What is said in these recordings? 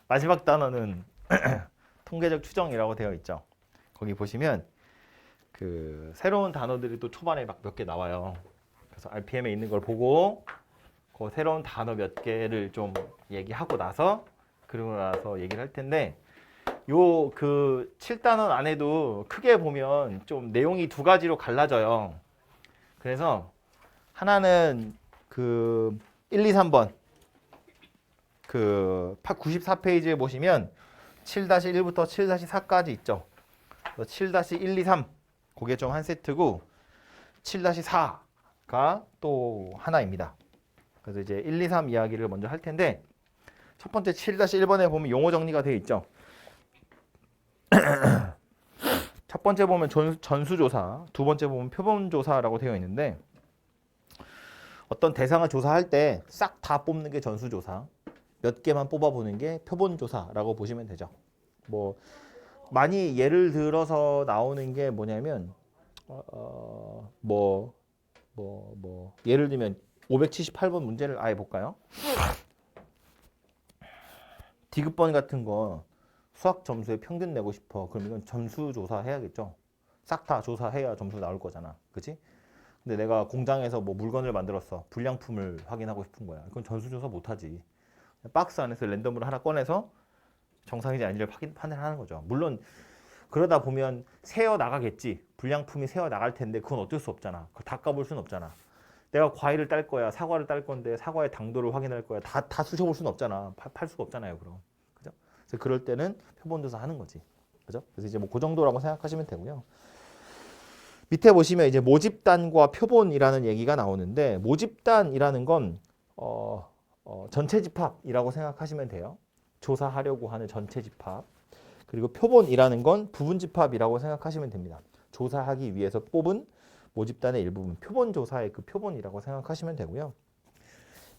마지막 단어는 통계적 추정이라고 되어 있죠. 거기 보시면 그 새로운 단어들이 또 초반에 막 몇 개 나와요. 그래서 RPM에 있는 걸 보고 그 새로운 단어 몇 개를 좀 얘기하고 나서 그러고 나서 얘기를 할 텐데 요 그 7단원 안에도 크게 보면 좀 내용이 두 가지로 갈라져요. 그래서 하나는 그 1, 2, 3번 그 94페이지에 보시면 7-1부터 7-4까지 있죠. 7-1, 2, 3 그게 좀 한 세트고 7-4가 또 하나입니다. 그래서 이제 1, 2, 3 이야기를 먼저 할 텐데 첫 번째 7-1번에 보면 용어 정리가 되어 있죠. 첫 번째 보면 전수조사, 두 번째 보면 표본조사라고 되어 있는데 어떤 대상을 조사할 때 싹 다 뽑는 게 전수조사, 몇 개만 뽑아보는 게 표본조사라고 보시면 되죠. 뭐 많이 예를 들어서 나오는 게 뭐냐면 예를 들면 578번 문제를 아예 볼까요? 디귿번 같은 거 수학 점수의 평균 내고 싶어. 그럼 이건 점수 조사해야겠죠. 싹 다 조사해야 점수 나올 거잖아. 그치? 근데 내가 공장에서 뭐 물건을 만들었어. 불량품을 확인하고 싶은 거야. 그건 전수 조사 못하지. 박스 안에서 랜덤으로 하나 꺼내서 정상인지 아닌지를 판단하는 거죠. 물론 그러다 보면 새어 나가겠지. 불량품이 새어 나갈 텐데 그건 어쩔 수 없잖아. 그걸 다 까볼 수는 없잖아. 내가 과일을 딸 거야. 사과를 딸 건데 사과의 당도를 확인할 거야. 다 쑤셔볼 수는 없잖아. 팔 수가 없잖아요. 그럼. 그죠? 그래서 그럴 때는 표본조사 하는 거지. 그죠? 그래서 이제 뭐 그 정도라고 생각하시면 되고요. 밑에 보시면 이제 모집단과 표본이라는 얘기가 나오는데 모집단이라는 건 전체 집합이라고 생각하시면 돼요. 조사하려고 하는 전체 집합. 그리고 표본이라는 건 부분 집합이라고 생각하시면 됩니다. 조사하기 위해서 뽑은 모집단의 일부분, 표본 조사의 그 표본이라고 생각하시면 되고요.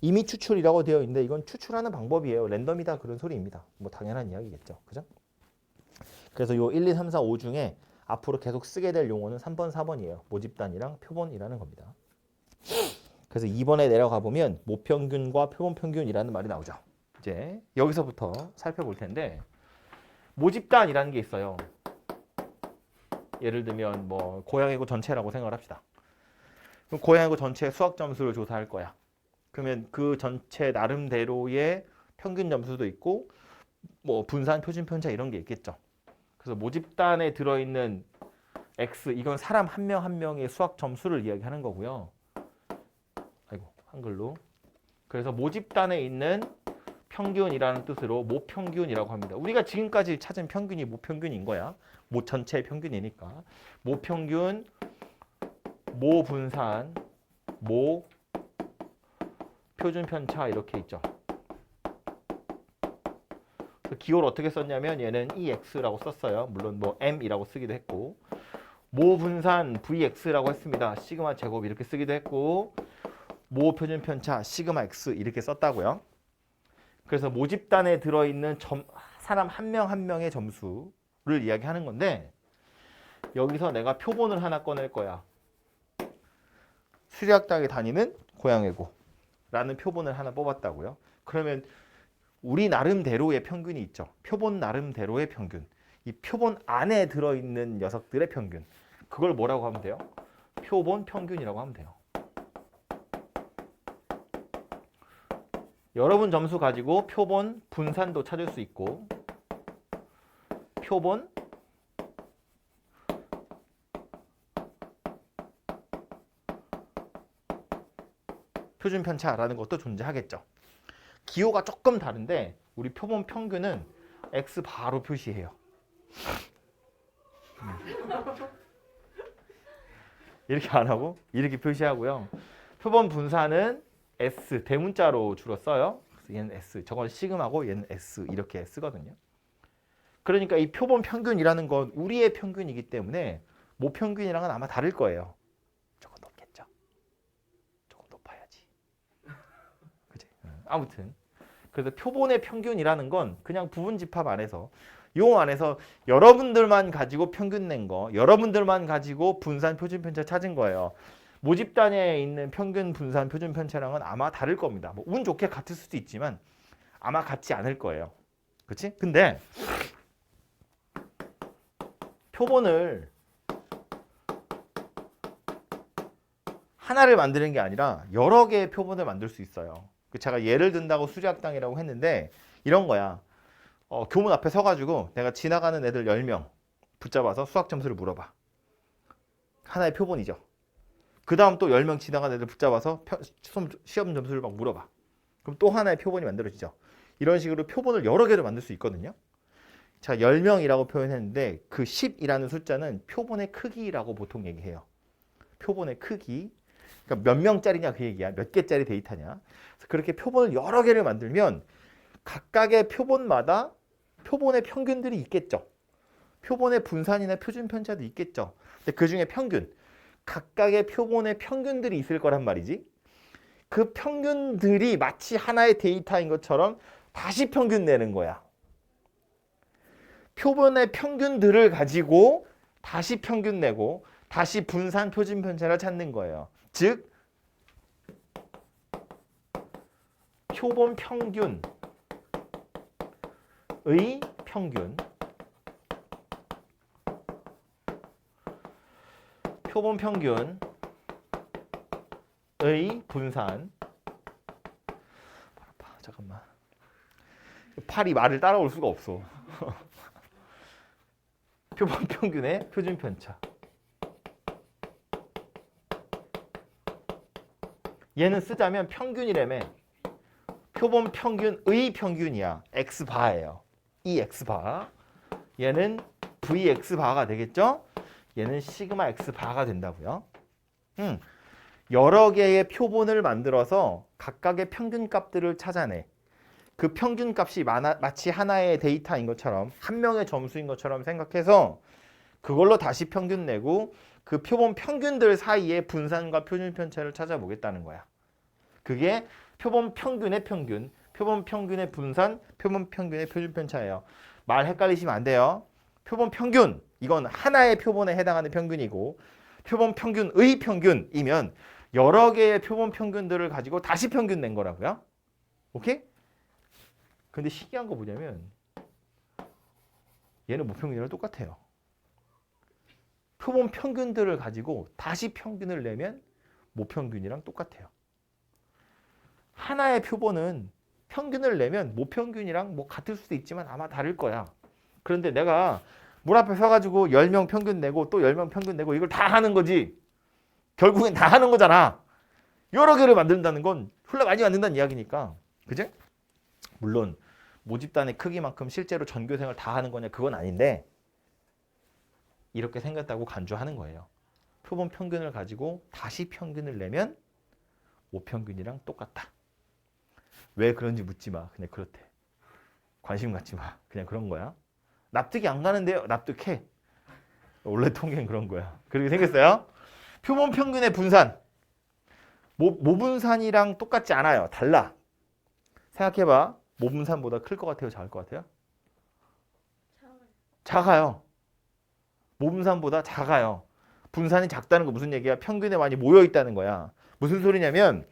이미 추출이라고 되어 있는데 이건 추출하는 방법이에요. 랜덤이다 그런 소리입니다. 뭐 당연한 이야기겠죠. 그죠? 그래서 요 1, 2, 3, 4, 5 중에 앞으로 계속 쓰게 될 용어는 3번, 4번이에요. 모집단이랑 표본이라는 겁니다. 그래서 2번에 내려가 보면 모평균과 표본평균이라는 말이 나오죠. 이제 여기서부터 살펴볼 텐데 모집단이라는 게 있어요. 예를 들면 뭐 고양이고 전체라고 생각을 합시다. 그럼 고양이고 전체 수학 점수를 조사할 거야. 그러면 그 전체 나름대로의 평균 점수도 있고 뭐 분산, 표준 편차 이런 게 있겠죠. 그래서 모집단에 들어있는 X 이건 사람 한 명 한 명의 수학 점수를 이야기하는 거고요. 아이고 한글로. 그래서 모집단에 있는 평균이라는 뜻으로 모평균이라고 합니다. 우리가 지금까지 찾은 평균이 모평균인 거야. 모 전체의 평균이니까. 모평균, 모분산, 모 표준 편차 이렇게 있죠. 기호를 어떻게 썼냐면 얘는 EX라고 썼어요. 물론 뭐 M이라고 쓰기도 했고 모분산 VX라고 했습니다. 시그마 제곱 이렇게 쓰기도 했고 모 표준 편차 시그마 X 이렇게 썼다고요. 그래서 모집단에 들어있는 사람 한 명 한 명의 점수를 이야기하는 건데 여기서 내가 표본을 하나 꺼낼 거야. 수리학당에 다니는 고양이고 라는 표본을 하나 뽑았다고요. 그러면 우리 나름대로의 평균이 있죠. 표본 나름대로의 평균. 이 표본 안에 들어있는 녀석들의 평균. 그걸 뭐라고 하면 돼요? 표본 평균이라고 하면 돼요. 여러분 점수 가지고 표본 분산도 찾을 수 있고 표본 표준 편차라는 것도 존재하겠죠. 기호가 조금 다른데 우리 표본 평균은 X 바로 표시해요. 이렇게 안 하고 이렇게 표시하고요. 표본 분산은 S 대문자로 주로 써요. 그래서 얘는 S, 저건 시그마고 얘는 S 이렇게 쓰거든요. 그러니까 이 표본 평균이라는 건 우리의 평균이기 때문에 모평균이랑은 아마 다를 거예요. 저건 높겠죠. 저건 높아야지. 그치? 아무튼 그래서 표본의 평균이라는 건 그냥 부분 집합 안에서 요 안에서 여러분들만 가지고 평균 낸 거, 여러분들만 가지고 분산 표준 편차 찾은 거예요. 모집단에 있는 평균 분산 표준 편차랑은 아마 다를 겁니다. 뭐 운 좋게 같을 수도 있지만 아마 같지 않을 거예요. 그치? 근데 표본을 하나를 만드는 게 아니라 여러 개의 표본을 만들 수 있어요. 제가 예를 든다고 수리학당이라고 했는데 이런 거야. 교문 앞에 서가지고 내가 지나가는 애들 10명 붙잡아서 수학 점수를 물어봐. 하나의 표본이죠. 그 다음 또 10명 지나가는 애들 붙잡아서 시험 점수를 막 물어봐. 그럼 또 하나의 표본이 만들어지죠. 이런 식으로 표본을 여러 개를 만들 수 있거든요. 자, 10명이라고 표현했는데 그 10이라는 숫자는 표본의 크기라고 보통 얘기해요. 표본의 크기. 그러니까 몇 명짜리냐 그 얘기야. 몇 개짜리 데이터냐. 그래서 그렇게 표본을 여러 개를 만들면 각각의 표본마다 표본의 평균들이 있겠죠. 표본의 분산이나 표준 편차도 있겠죠. 근데 그 중에 평균, 각각의 표본의 평균들이 있을 거란 말이지. 그 평균들이 마치 하나의 데이터인 것처럼 다시 평균 내는 거야. 표본의 평균들을 가지고 다시 평균 내고 다시 분산 표준 편차를 찾는 거예요. 즉 표본 평균의 평균, 표본 평균의 분산. 잠깐만. 팔이 말을 따라올 수가 없어. 표본 평균의 표준 편차. 얘는 쓰자면 평균이라며. 표본 평균의 평균이야. x바예요. 이 x바. 얘는 vx바가 되겠죠? 얘는 시그마 x바가 된다고요. 여러 개의 표본을 만들어서 각각의 평균 값들을 찾아내. 그 평균 값이 마치 하나의 데이터인 것처럼 한 명의 점수인 것처럼 생각해서 그걸로 다시 평균 내고 그 표본 평균들 사이의 분산과 표준 편차를 찾아보겠다는 거야. 그게 표본 평균의 평균, 표본 평균의 분산, 표본 평균의 표준 편차예요. 말 헷갈리시면 안 돼요. 표본 평균, 이건 하나의 표본에 해당하는 평균이고 표본 평균의 평균이면 여러 개의 표본 평균들을 가지고 다시 평균 낸 거라고요. 오케이? 근데 신기한 거 뭐냐면 얘는 모평균이랑 똑같아요. 표본 평균들을 가지고 다시 평균을 내면 모평균이랑 똑같아요. 하나의 표본은 평균을 내면 모평균이랑 뭐 같을 수도 있지만 아마 다를 거야. 그런데 내가 문 앞에 서가지고 10명 평균 내고 또 10명 평균 내고 이걸 다 하는 거지. 결국엔 다 하는 거잖아. 여러 개를 만든다는 건 훌라 많이 만든다는 이야기니까. 그지? 물론 모집단의 크기만큼 실제로 전교생을 다 하는 거냐 그건 아닌데 이렇게 생겼다고 간주하는 거예요. 표본 평균을 가지고 다시 평균을 내면 모평균이랑 똑같다. 왜 그런지 묻지 마. 그냥 그렇대. 관심 갖지 마. 그냥 그런 거야. 납득이 안 가는데요. 납득해. 원래 통계는 그런 거야. 그렇게 생겼어요. 표본 평균의 분산. 모분산이랑 똑같지 않아요. 달라. 생각해봐. 모분산보다 클 것 같아요? 작을 것 같아요? 작아요. 모분산보다 작아요. 분산이 작다는 거 무슨 얘기야? 평균에 많이 모여 있다는 거야. 무슨 소리냐면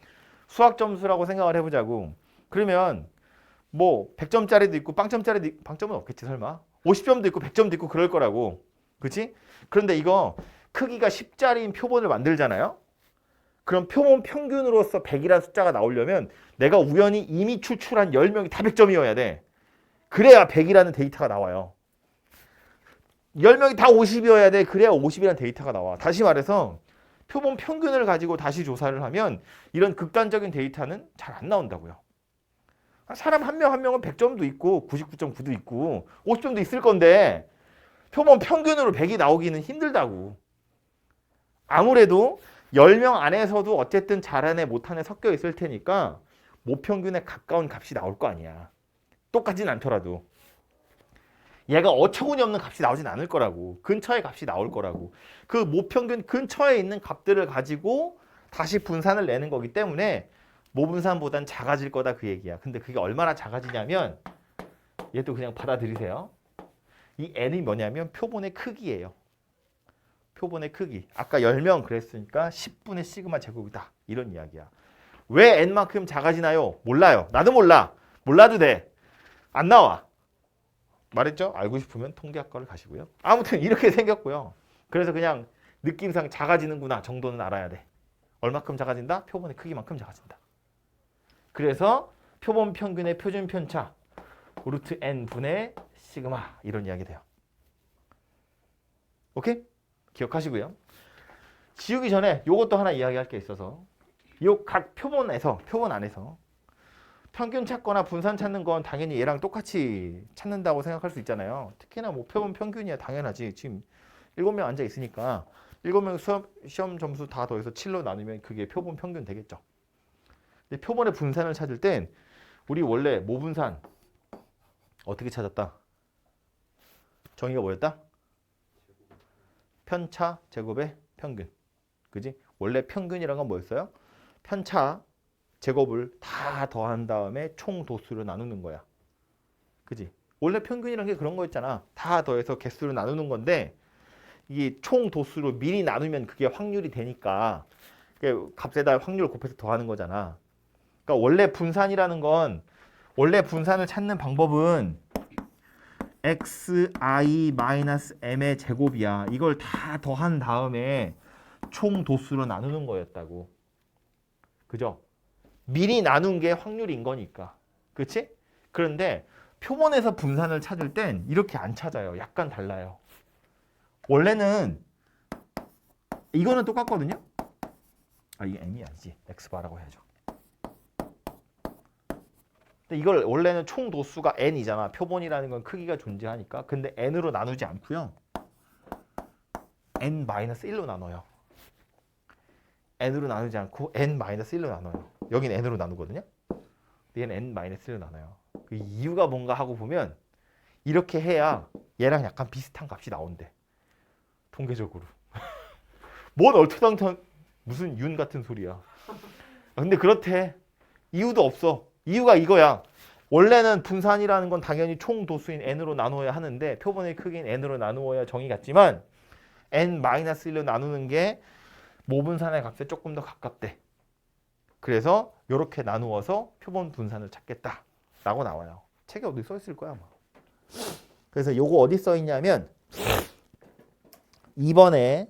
수학 점수라고 생각을 해보자고. 그러면 뭐 100점짜리도 있고 빵점짜리도 있고, 빵점은 없겠지 설마. 50점도 있고 100점도 있고 그럴 거라고. 그치? 그런데 이거 크기가 10짜리인 표본을 만들잖아요. 그럼 표본 평균으로서 100이라는 숫자가 나오려면 내가 우연히 이미 추출한 10명이 다 100점이어야 돼. 그래야 100이라는 데이터가 나와요. 10명이 다 50이어야 돼. 그래야 50이라는 데이터가 나와. 다시 말해서 표본 평균을 가지고 다시 조사를 하면 이런 극단적인 데이터는 잘 안 나온다고요. 사람 한 명 한 명은 100점도 있고 99.9도 있고 50점도 있을 건데 표본 평균으로 100이 나오기는 힘들다고. 아무래도 10명 안에서도 어쨌든 잘한 애 못한 애 섞여 있을 테니까 모평균에 가까운 값이 나올 거 아니야. 똑같진 않더라도. 얘가 어처구니 없는 값이 나오진 않을 거라고. 근처의 값이 나올 거라고. 그 모평균 근처에 있는 값들을 가지고 다시 분산을 내는 거기 때문에 모분산보단 작아질 거다 그 얘기야. 근데 그게 얼마나 작아지냐면 얘도 그냥 받아들이세요. 이 n이 뭐냐면 표본의 크기예요. 표본의 크기. 아까 10명 그랬으니까 10분의 시그마 제곱이다. 이런 이야기야. 왜 n만큼 작아지나요? 몰라요. 나도 몰라. 몰라도 돼. 안 나와. 말했죠? 알고 싶으면 통계학과를 가시고요. 아무튼 이렇게 생겼고요. 그래서 그냥 느낌상 작아지는구나 정도는 알아야 돼. 얼마큼 작아진다? 표본의 크기만큼 작아진다. 그래서 표본 평균의 표준 편차 루트 n 분의 시그마 이런 이야기 돼요. 오케이? 기억하시고요. 지우기 전에 요것도 하나 이야기할 게 있어서 요 각 표본 안에서 평균 찾거나 분산 찾는 건 당연히 얘랑 똑같이 찾는다고 생각할 수 있잖아요. 특히나 뭐 표본 평균이야 당연하지. 지금 7명 앉아 있으니까 7명 시험 점수 다 더해서 7로 나누면 그게 표본 평균 되겠죠. 근데 표본의 분산을 찾을 땐 우리 원래 모분산 어떻게 찾았다? 정의가 뭐였다? 편차 제곱의 평균. 그지? 원래 평균이란 건 뭐였어요? 편차 제곱을 다 더한 다음에 총 도수로 나누는 거야. 그지? 원래 평균이란 게 그런 거였잖아. 다 더해서 개수로 나누는 건데 이게 총 도수로 미리 나누면 그게 확률이 되니까 값에다 확률을 곱해서 더하는 거잖아. 그러니까 원래 분산이라는 건 원래 분산을 찾는 방법은 xi-m의 제곱이야. 이걸 다 더한 다음에 총 도수로 나누는 거였다고. 그죠? 미리 나눈 게 확률인 거니까. 그치? 그런데 표본에서 분산을 찾을 땐 이렇게 안 찾아요. 약간 달라요. 원래는 이거는 똑같거든요. 이게 m이 아니지. x바라고 해야죠. 근데 이걸 원래는 총 도수가 n이잖아. 표본이라는 건 크기가 존재하니까. 근데 n으로 나누지 않고요. n-1로 나눠요. n으로 나누지 않고 n-1로 나눠요. 여긴 n으로 나누거든요. 얘는 n-1로 나눠요. 그 이유가 뭔가 하고 보면 이렇게 해야 얘랑 약간 비슷한 값이 나온대. 통계적으로. 뭔 얼토당토한 무슨 윤 같은 소리야. 근데 그렇대. 이유도 없어. 이유가 이거야. 원래는 분산이라는 건 당연히 총 도수인 n으로 나누어야 하는데 표본의 크기인 n으로 나누어야 정의 같지만 n-1로 나누는 게 모분산의 값에 조금 더 가깝대. 그래서 이렇게 나누어서 표본 분산을 찾겠다라고 나와요. 책에 어디 써 있을 거야 아마. 그래서 요거 어디 써 있냐면 2번에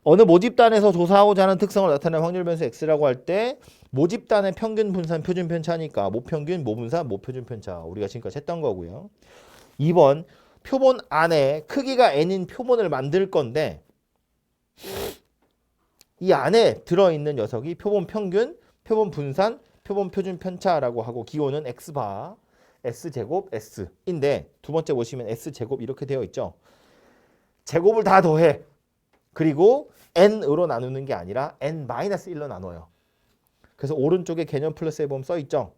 어느 모집단에서 조사하고자 하는 특성을 나타내는 확률 변수 x라고 할 때 모집단의 평균 분산 표준 편차니까 모평균 모분산 모표준 편차 우리가 지금까지 했던 거고요. 2번 표본 안에 크기가 n인 표본을 만들 건데 이 안에 들어있는 녀석이 표본 평균, 표본 분산, 표본 표준 편차라고 하고 기호는 x바, s제곱, s인데 두 번째 보시면 s제곱 이렇게 되어 있죠. 제곱을 다 더해. 그리고 n으로 나누는 게 아니라 n-1로 나눠요. 그래서 오른쪽에 개념 플러스에 보면 써있죠.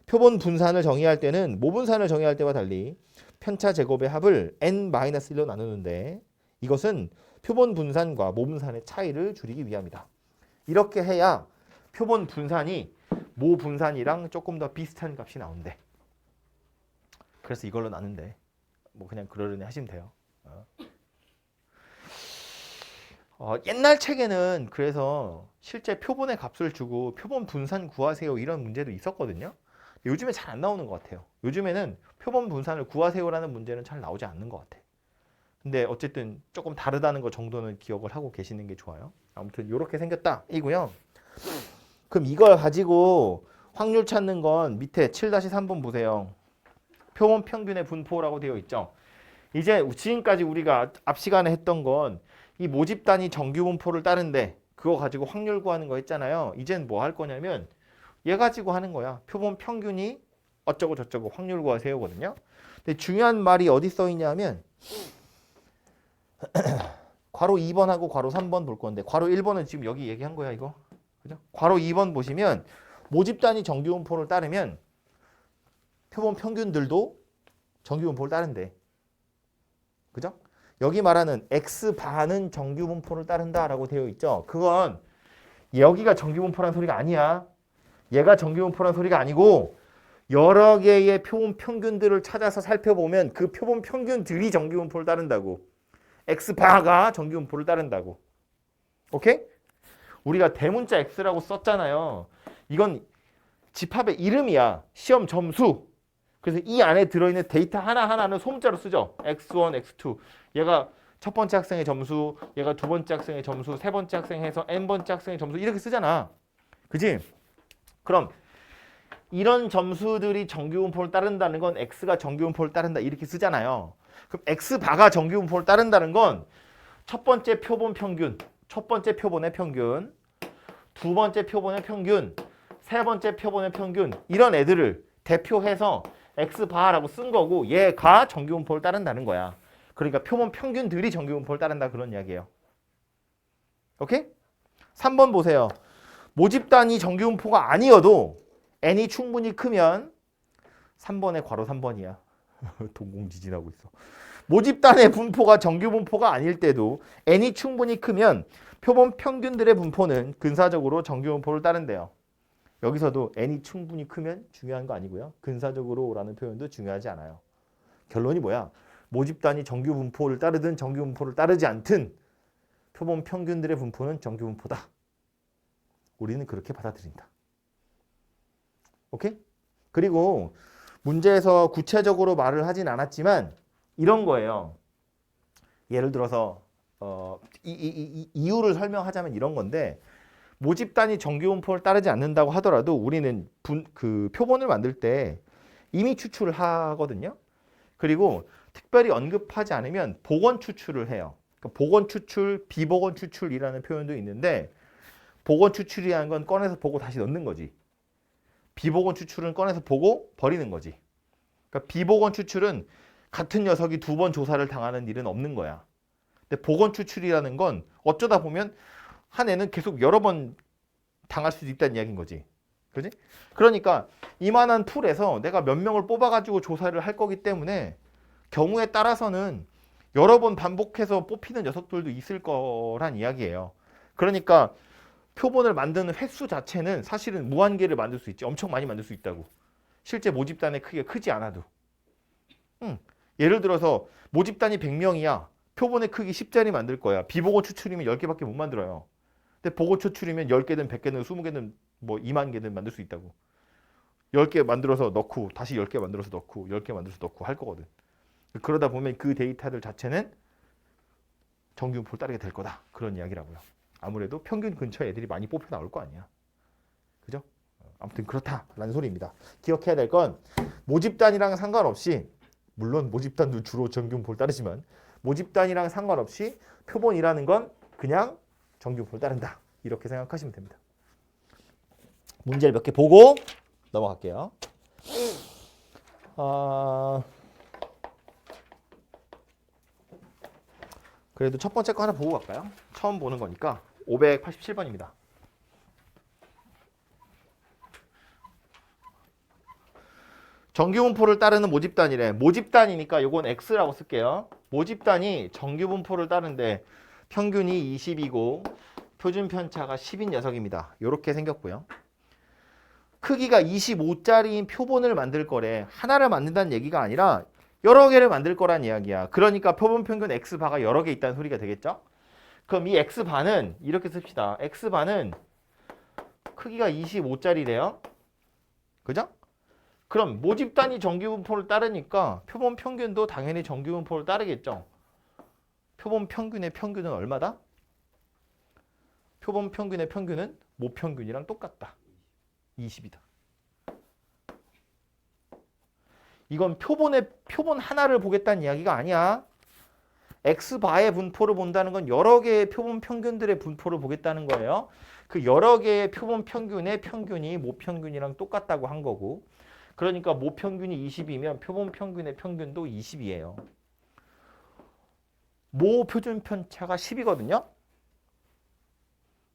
표본 분산을 정의할 때는 모분산을 정의할 때와 달리 편차 제곱의 합을 n-1로 나누는데 이것은 표본 분산과 모분산의 차이를 줄이기 위함이다. 이렇게 해야 표본 분산이 모 분산이랑 조금 더 비슷한 값이 나온대. 그래서 이걸로 나눈대. 뭐 그냥 그러려니 하시면 돼요. 옛날 책에는 그래서 실제 표본의 값을 주고 표본 분산 구하세요 이런 문제도 있었거든요. 요즘에 잘 안 나오는 것 같아요. 요즘에는 표본 분산을 구하세요라는 문제는 잘 나오지 않는 것 같아. 근데 어쨌든 조금 다르다는 거 정도는 기억을 하고 계시는 게 좋아요. 아무튼 이렇게 생겼다 이고요. 그럼 이걸 가지고 확률 찾는 건 밑에 7-3번 보세요. 표본 평균의 분포라고 되어 있죠. 이제 지금까지 우리가 앞 시간에 했던 건 이 모집단이 정규 분포를 따른데 그거 가지고 확률 구하는 거 했잖아요. 이젠 뭐 할 거냐면 얘 가지고 하는 거야. 표본 평균이 어쩌고 저쩌고 확률 구하세요거든요. 근데 중요한 말이 어디 써 있냐면 괄호 2번하고 괄호 3번 볼 건데 괄호 1번은 지금 여기 얘기한 거야 이거. 그죠? 괄호 2번 보시면 모집단이 정규 분포를 따르면 표본 평균들도 정규 분포를 따른대. 그죠? 여기 말하는 X반은 정규 분포를 따른다라고 되어 있죠. 그건 여기가 정규 분포라는 소리가 아니야. 얘가 정규 분포라는 소리가 아니고 여러 개의 표본 평균들을 찾아서 살펴보면 그 표본 평균들이 정규 분포를 따른다고. X바가 정규 분포를 따른다고. 오케이? 우리가 대문자 X라고 썼잖아요. 이건 집합의 이름이야. 시험 점수. 그래서 이 안에 들어있는 데이터 하나하나는 소문자로 쓰죠. x1, x2. 얘가 첫 번째 학생의 점수, 얘가 두 번째 학생의 점수, 세 번째 학생 해서 n번째 학생의 점수 이렇게 쓰잖아. 그지? 그럼 이런 점수들이 정규분포를 따른다는 건 x가 정규분포를 따른다 이렇게 쓰잖아요. 그럼 x바가 정규분포를 따른다는 건 첫 번째 표본 평균, 첫 번째 표본의 평균, 두 번째 표본의 평균, 세 번째 표본의 평균 이런 애들을 대표해서 x바라고 쓴 거고 얘가 정규분포를 따른다는 거야. 그러니까 표본 평균들이 정규분포를 따른다 그런 이야기예요. 오케이? 3번 보세요. 모집단이 정규분포가 아니어도 n이 충분히 크면 3번의 괄호 3번이야. 동공지진하고 있어. 모집단의 분포가 정규분포가 아닐 때도 n이 충분히 크면 표본 평균들의 분포는 근사적으로 정규분포를 따른대요. 여기서도 n이 충분히 크면 중요한 거 아니고요. 근사적으로라는 표현도 중요하지 않아요. 결론이 뭐야? 모집단이 정규분포를 따르든 정규분포를 따르지 않든 표본 평균들의 분포는 정규분포다. 우리는 그렇게 받아들인다. 오케이? 그리고 문제에서 구체적으로 말을 하진 않았지만 이런 거예요. 예를 들어서 이유를 설명하자면 이런 건데 모집단이 정규분포를 따르지 않는다고 하더라도 우리는 그 표본을 만들 때 이미 추출을 하거든요. 그리고 특별히 언급하지 않으면 복원 추출을 해요. 그러니까 복원 추출, 비복원 추출이라는 표현도 있는데 복원 추출이라는 건 꺼내서 보고 다시 넣는 거지. 비복원 추출은 꺼내서 보고 버리는 거지. 그러니까 비복원 추출은 같은 녀석이 두 번 조사를 당하는 일은 없는 거야. 근데 복원 추출이라는 건 어쩌다 보면 한 애는 계속 여러 번 당할 수도 있다는 이야기인 거지. 그지? 그러니까 이만한 풀에서 내가 몇 명을 뽑아가지고 조사를 할 거기 때문에 경우에 따라서는 여러 번 반복해서 뽑히는 녀석들도 있을 거란 이야기예요. 그러니까 표본을 만드는 횟수 자체는 사실은 무한계를 만들 수 있지. 엄청 많이 만들 수 있다고. 실제 모집단의 크기가 크지 않아도. 예를 들어서 모집단이 100명이야. 표본의 크기 10짜리 만들 거야. 비복원 추출이면 10개밖에 못 만들어요. 근데 복원 추출이면 10개든 100개든 20개든 뭐 2만 개든 만들 수 있다고. 10개 만들어서 넣고 다시 10개 만들어서 넣고 10개 만들어서 넣고 할 거거든. 그러다 보면 그 데이터들 자체는 정규분포를 따르게 될 거다. 그런 이야기라고요. 아무래도 평균 근처에 애들이 많이 뽑혀 나올 거 아니야. 그죠? 아무튼 그렇다라는 소리입니다. 기억해야 될 건 모집단이랑 상관없이 물론 모집단도 주로 정규분포를 따르지만 모집단이랑 상관없이 표본이라는 건 그냥 정규분포를 따른다. 이렇게 생각하시면 됩니다. 문제를 몇 개 보고 넘어갈게요. 그래도 첫 번째 거 하나 보고 갈까요? 처음 보는 거니까 587번입니다. 정규분포를 따르는 모집단이래. 모집단이니까 요건 X라고 쓸게요. 모집단이 정규분포를 따르는데 평균이 20이고 표준 편차가 10인 녀석입니다. 이렇게 생겼고요. 크기가 25짜리인 표본을 만들 거래. 하나를 만든다는 얘기가 아니라 여러 개를 만들 거란 이야기야. 그러니까 표본 평균 X바가 여러 개 있다는 소리가 되겠죠? 그럼 이 X바는 이렇게 씁시다. X바는 크기가 25짜리래요. 그죠? 그럼 모집단이 정규분포를 따르니까 표본 평균도 당연히 정규분포를 따르겠죠. 표본 평균의 평균은 얼마다? 표본 평균의 평균은 모평균이랑 똑같다. 20이다. 이건 표본 하나를 보겠다는 이야기가 아니야. X바의 분포를 본다는 건 여러 개의 표본 평균들의 분포를 보겠다는 거예요. 그 여러 개의 표본 평균의 평균이 모평균이랑 똑같다고 한 거고 그러니까 모평균이 20이면 표본 평균의 평균도 20이에요. 모 표준 편차가 10이거든요.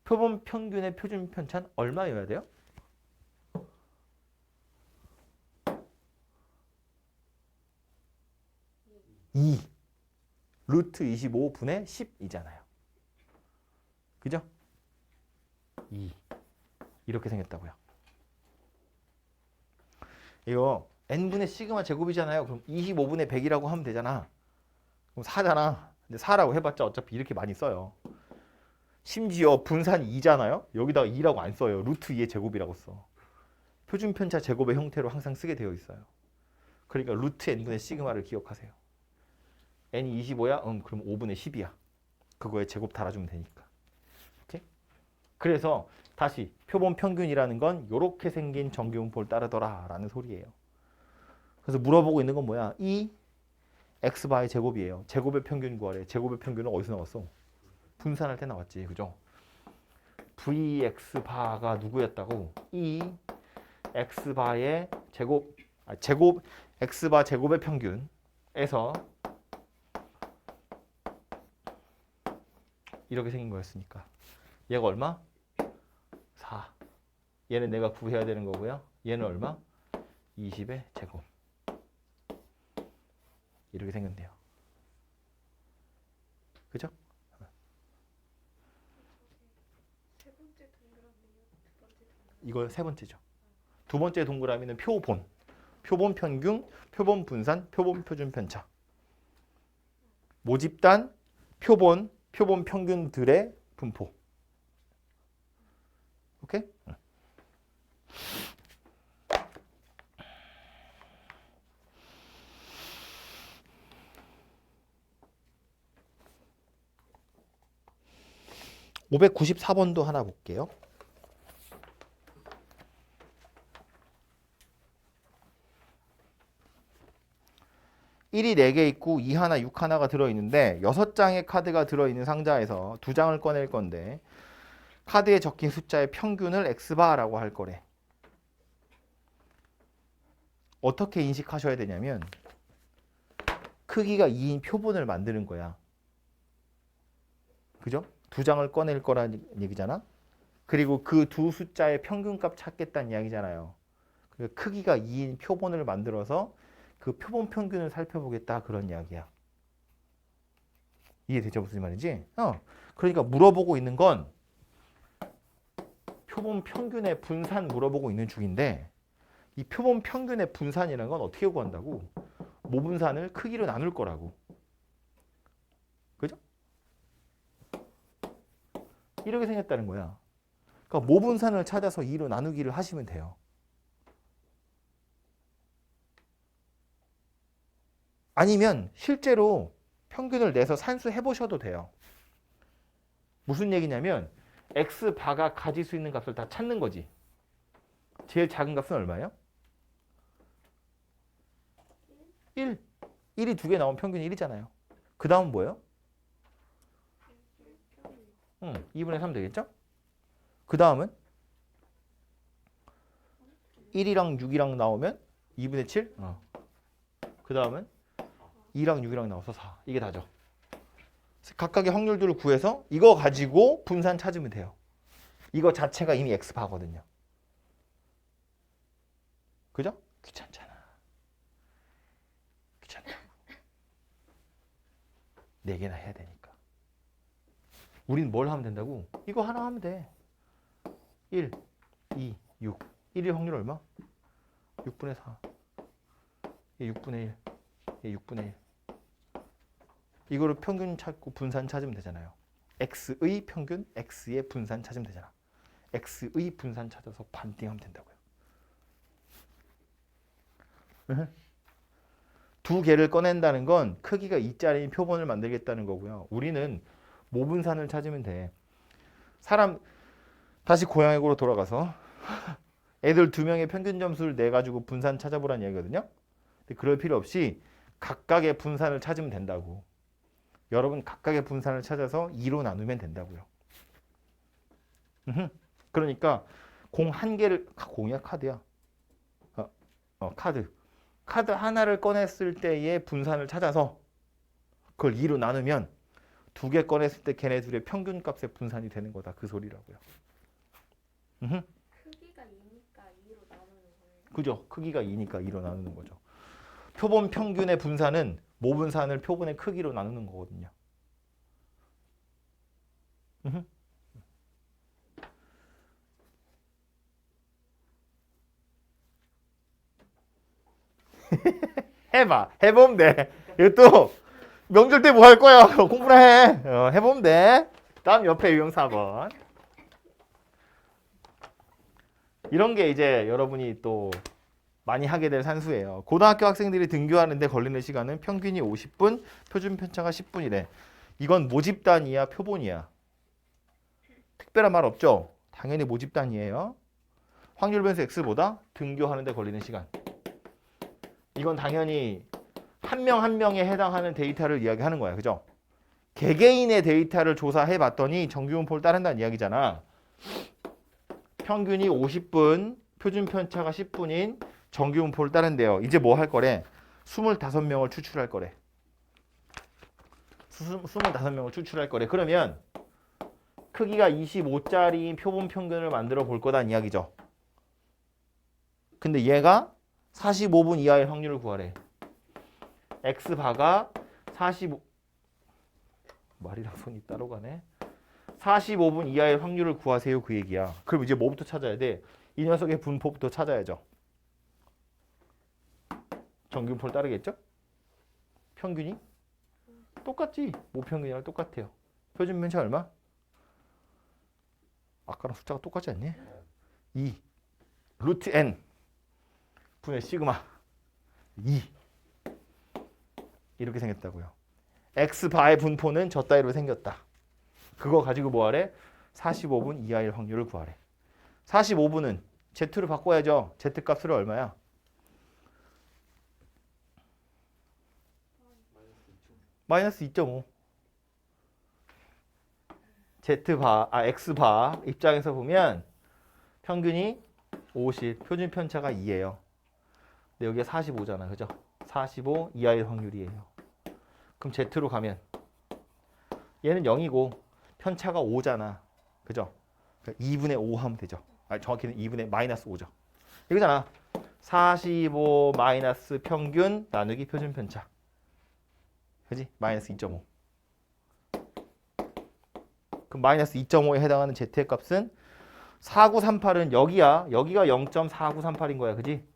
표본 평균의 표준 편차는 얼마여야 돼요? 2. 루트 25분의 10이잖아요. 그죠? 2. 이렇게 생겼다고요. 이거 n분의 시그마 제곱이잖아요. 그럼 25분의 100이라고 하면 되잖아. 그럼 4잖아. 근데 4라고 해봤자 어차피 이렇게 많이 써요. 심지어 분산 2잖아요. 여기다가 2라고 안 써요. 루트 2의 제곱이라고 써. 표준편차 제곱의 형태로 항상 쓰게 되어 있어요. 그러니까 루트 n분의 시그마를 기억하세요. n이 25야? 그럼 5분의 10이야. 그거에 제곱 달아주면 되니까. 오케이? 그래서 다시 표본 평균이라는 건 이렇게 생긴 정규분포를 따르더라 라는 소리예요. 그래서 물어보고 있는 건 뭐야? 이 x바의 제곱이에요. 제곱의 평균 구하래. 제곱의 평균은 어디서 나왔어? 분산할 때 나왔지. 그죠? vx바가 누구였다고? 이 x바의 제곱 x바 제곱의 평균에서 이렇게 생긴 거였으니까 얘가 얼마? 4. 얘는 내가 구해야 되는 거고요. 얘는 얼마? 20의 제곱. 이렇게 생겼네요. 그죠? 이거 세 번째죠. 두 번째 동그라미는 표본. 표본 평균, 표본 분산, 표본 표준 편차. 모집단, 표본 평균들의 분포. 오케이? 594번도 하나 볼게요. 1이 4개 있고 2 하나, 6 하나가 들어있는데 6장의 카드가 들어있는 상자에서 2장을 꺼낼 건데 카드에 적힌 숫자의 평균을 x바라고 할 거래. 어떻게 인식하셔야 되냐면 크기가 2인 표본을 만드는 거야. 그죠? 2장을 꺼낼 거라는 얘기잖아. 그리고 그 두 숫자의 평균값 찾겠다는 이야기잖아요. 크기가 2인 표본을 만들어서 그 표본 평균을 살펴보겠다 그런 이야기야. 이해되죠? 무슨 말인지? 그러니까 물어보고 있는 건 표본 평균의 분산 물어보고 있는 중인데 이 표본 평균의 분산이라는 건 어떻게 구한다고? 모분산을 크기로 나눌 거라고. 그죠? 이렇게 생겼다는 거야. 그러니까 모분산을 찾아서 2로 나누기를 하시면 돼요. 아니면 실제로 평균을 내서 산수해 보셔도 돼요. 무슨 얘기냐면 x바가 가질 수 있는 값을 다 찾는 거지. 제일 작은 값은 얼마예요? 1. 1이 2개 나오면 평균이 1이잖아요. 그 다음 뭐예요? 2분의 3 되겠죠? 그 다음은 1이랑 6이랑 나오면 2분의 7? 그 다음은 2랑 6이랑 나와서 4. 이게 다죠. 각각의 확률들을 구해서 이거 가지고 분산 찾으면 돼요. 이거 자체가 이미 x바거든요. 그죠? 귀찮잖아. 귀찮다. 4개나 해야 되니까. 우린 뭘 하면 된다고? 이거 하나 하면 돼. 1, 2, 6. 1의 확률 얼마? 6분의 4. 얘 6분의 1. 얘 6분의 1. 이거를 평균 찾고 분산 찾으면 되잖아요. x의 평균, x의 분산 찾으면 되잖아. x의 분산 찾아서 반띵하면 된다고요. 두 개를 꺼낸다는 건 크기가 2짜리인 표본을 만들겠다는 거고요. 우리는 모분산을 찾으면 돼. 다시 고양이고로 돌아가서 애들 2명의 평균 점수를 내가지고 분산 찾아보라는 얘기거든요. 근데 그럴 필요 없이 각각의 분산을 찾으면 된다고. 여러분 각각의 분산을 찾아서 2로 나누면 된다고요. 그러니까 공 한 개를, 공이야 카드야? 카드 하나를 꺼냈을 때의 분산을 찾아서 그걸 2로 나누면 2개 꺼냈을 때 걔네 둘의 평균값의 분산이 되는 거다. 그 소리라고요. 크기가 2니까 2로 나누는 거예요. 그죠? 크기가 2니까 2로 나누는 거죠. 표본 평균의 분산은 모분산을 표본의 크기로 나누는 거거든요. 해봐. 해보면 돼. 이거 또 명절 때 뭐 할 거야? 공부나 해. 해보면 돼. 다음 옆에 유형 4번. 이런 게 이제 여러분이 또 많이 하게 될 산수예요. 고등학교 학생들이 등교하는데 걸리는 시간은 평균이 50분, 표준 편차가 10분이래. 이건 모집 단위야, 표본이야? 특별한 말 없죠? 당연히 모집 단위예요. 확률 변수 x보다 등교하는데 걸리는 시간. 이건 당연히 한 명 한 명에 해당하는 데이터를 이야기하는 거야. 그죠? 개개인의 데이터를 조사해 봤더니 정규분포를 따른다는 이야기잖아. 평균이 50분, 표준 편차가 10분인 정규분포를 따른대요. 이제 뭐 할 거래? 25명을 추출할 거래. 25명을 추출할 거래. 그러면 크기가 25짜리인 표본 평균을 만들어 볼 거다는 이야기죠. 근데 얘가 45분 이하의 확률을 구하래. x바가 45 말이랑 손이 따로 가네. 45분 이하의 확률을 구하세요. 그 얘기야. 그럼 이제 뭐부터 찾아야 돼? 이 녀석의 분포부터 찾아야죠. 정규분포를 따르겠죠? 평균이? 똑같지? 모평균이랑 똑같아요. 표준 편차 얼마? 아까랑 숫자가 똑같지 않니? 2 루트 n 분의 시그마 2 이렇게 생겼다고요. x바의 분포는 저 따위로 생겼다. 그거 가지고 뭐하래? 45분 이하일 확률을 구하래. 45분은 z로 바꿔야죠. z 값을 얼마야? 마이너스 2.5. x바 입장에서 보면 평균이 50, 표준 편차가 2예요. 근데 여기가 45잖아. 그죠? 45 이하일 확률이에요. 그럼 z로 가면 얘는 0이고 편차가 5잖아. 그죠? 그러니까 2분의 5 하면 되죠. 정확히는 2분의 마이너스 5죠. 이거잖아. 45 마이너스 평균 나누기 표준 편차. 그지? 마이너스 2.5. 그럼 마이너스 2.5에 해당하는 z의 값은 4938은 여기야. 여기가 0.4938인 거야. 그지?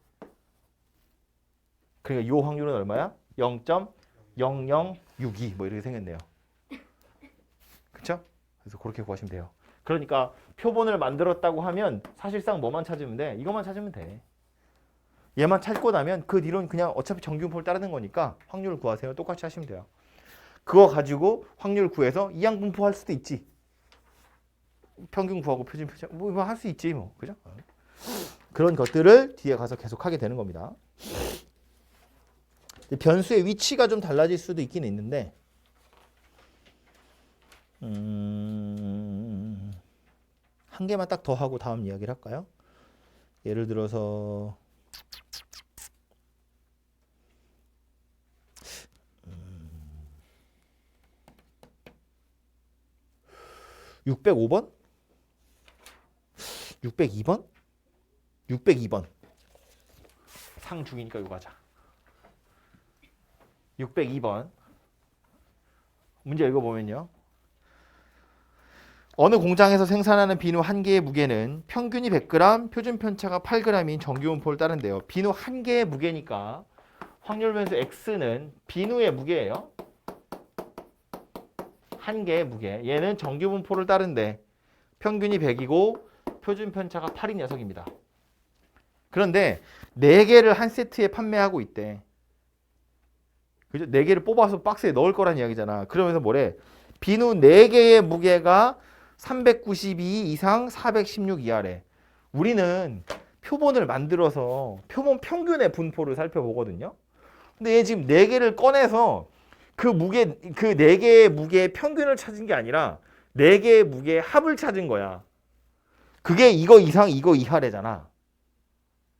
그러니까 이 확률은 얼마야? 0.0062 뭐 이렇게 생겼네요. 그쵸? 그래서 그렇게 구하시면 돼요. 그러니까 표본을 만들었다고 하면 사실상 뭐만 찾으면 돼? 이것만 찾으면 돼. 얘만 찾고 나면 그 뒤로는 그냥 어차피 정규분포를 따르는 거니까 확률을 구하세요. 똑같이 하시면 돼요. 그거 가지고 확률 구해서 이항분포 할 수도 있지. 평균 구하고 표준 표준 뭐 할 수 있지 뭐. 그죠? 그런 것들을 뒤에 가서 계속 하게 되는 겁니다. 변수의 위치가 좀 달라질 수도 있긴 있는데 한 개만 딱 더 하고 다음 이야기를 할까요? 예를 들어서 605번? 602번? 602번 상 중이니까 이거 하자. 602번 문제 읽어보면요. 어느 공장에서 생산하는 비누 한 개의 무게는 평균이 100g, 표준 편차가 8g인 정규분포를 따른대요. 비누 한 개의 무게니까 확률 변수 x는 비누의 무게예요. 한 개의 무게. 얘는 정규분포를 따른대. 평균이 100이고 표준 편차가 8인 녀석입니다. 그런데 4개를 한 세트에 판매하고 있대. 그죠? 4개를 뽑아서 박스에 넣을 거란 이야기잖아. 그러면서 뭐래? 비누 4개의 무게가 392 이상 416 이하래. 우리는 표본을 만들어서 표본 평균의 분포를 살펴보거든요. 근데 얘 지금 4개를 꺼내서 그 무게, 그 4개의 무게의 평균을 찾은 게 아니라 4개의 무게의 합을 찾은 거야. 그게 이거 이상 이거 이하래잖아.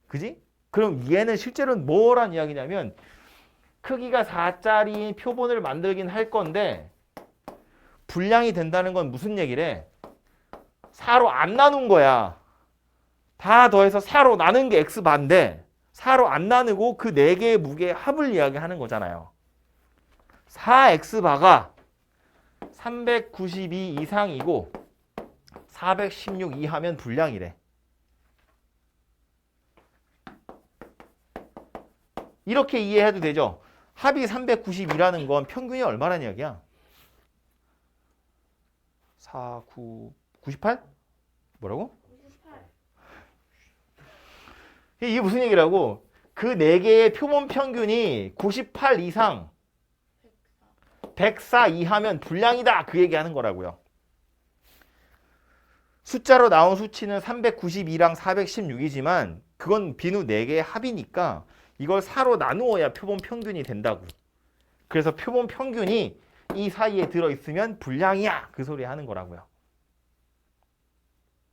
그지? 그럼 얘는 실제로는 뭐란 이야기냐면 크기가 4짜리 표본을 만들긴 할 건데 분량이 된다는 건 무슨 얘기래? 4로 안 나눈 거야. 다 더해서 4로 나눈 게 x반인데 4로 안 나누고 그 4개의 무게의 합을 이야기하는 거잖아요. 4x바가 392 이상이고 416 이하면 불량이래. 이렇게 이해해도 되죠? 합이 392라는 건 평균이 얼마란 이야기야? 4, 9, 98? 뭐라고? 98. 이게 무슨 얘기라고? 그 네 개의 표본 평균이 98 이상 104 이하면 불량이다. 그 얘기하는 거라고요. 숫자로 나온 수치는 392랑 416이지만 그건 비누 4개의 합이니까 이걸 4로 나누어야 표본 평균이 된다고. 그래서 표본 평균이 이 사이에 들어있으면 불량이야. 그 소리 하는 거라고요.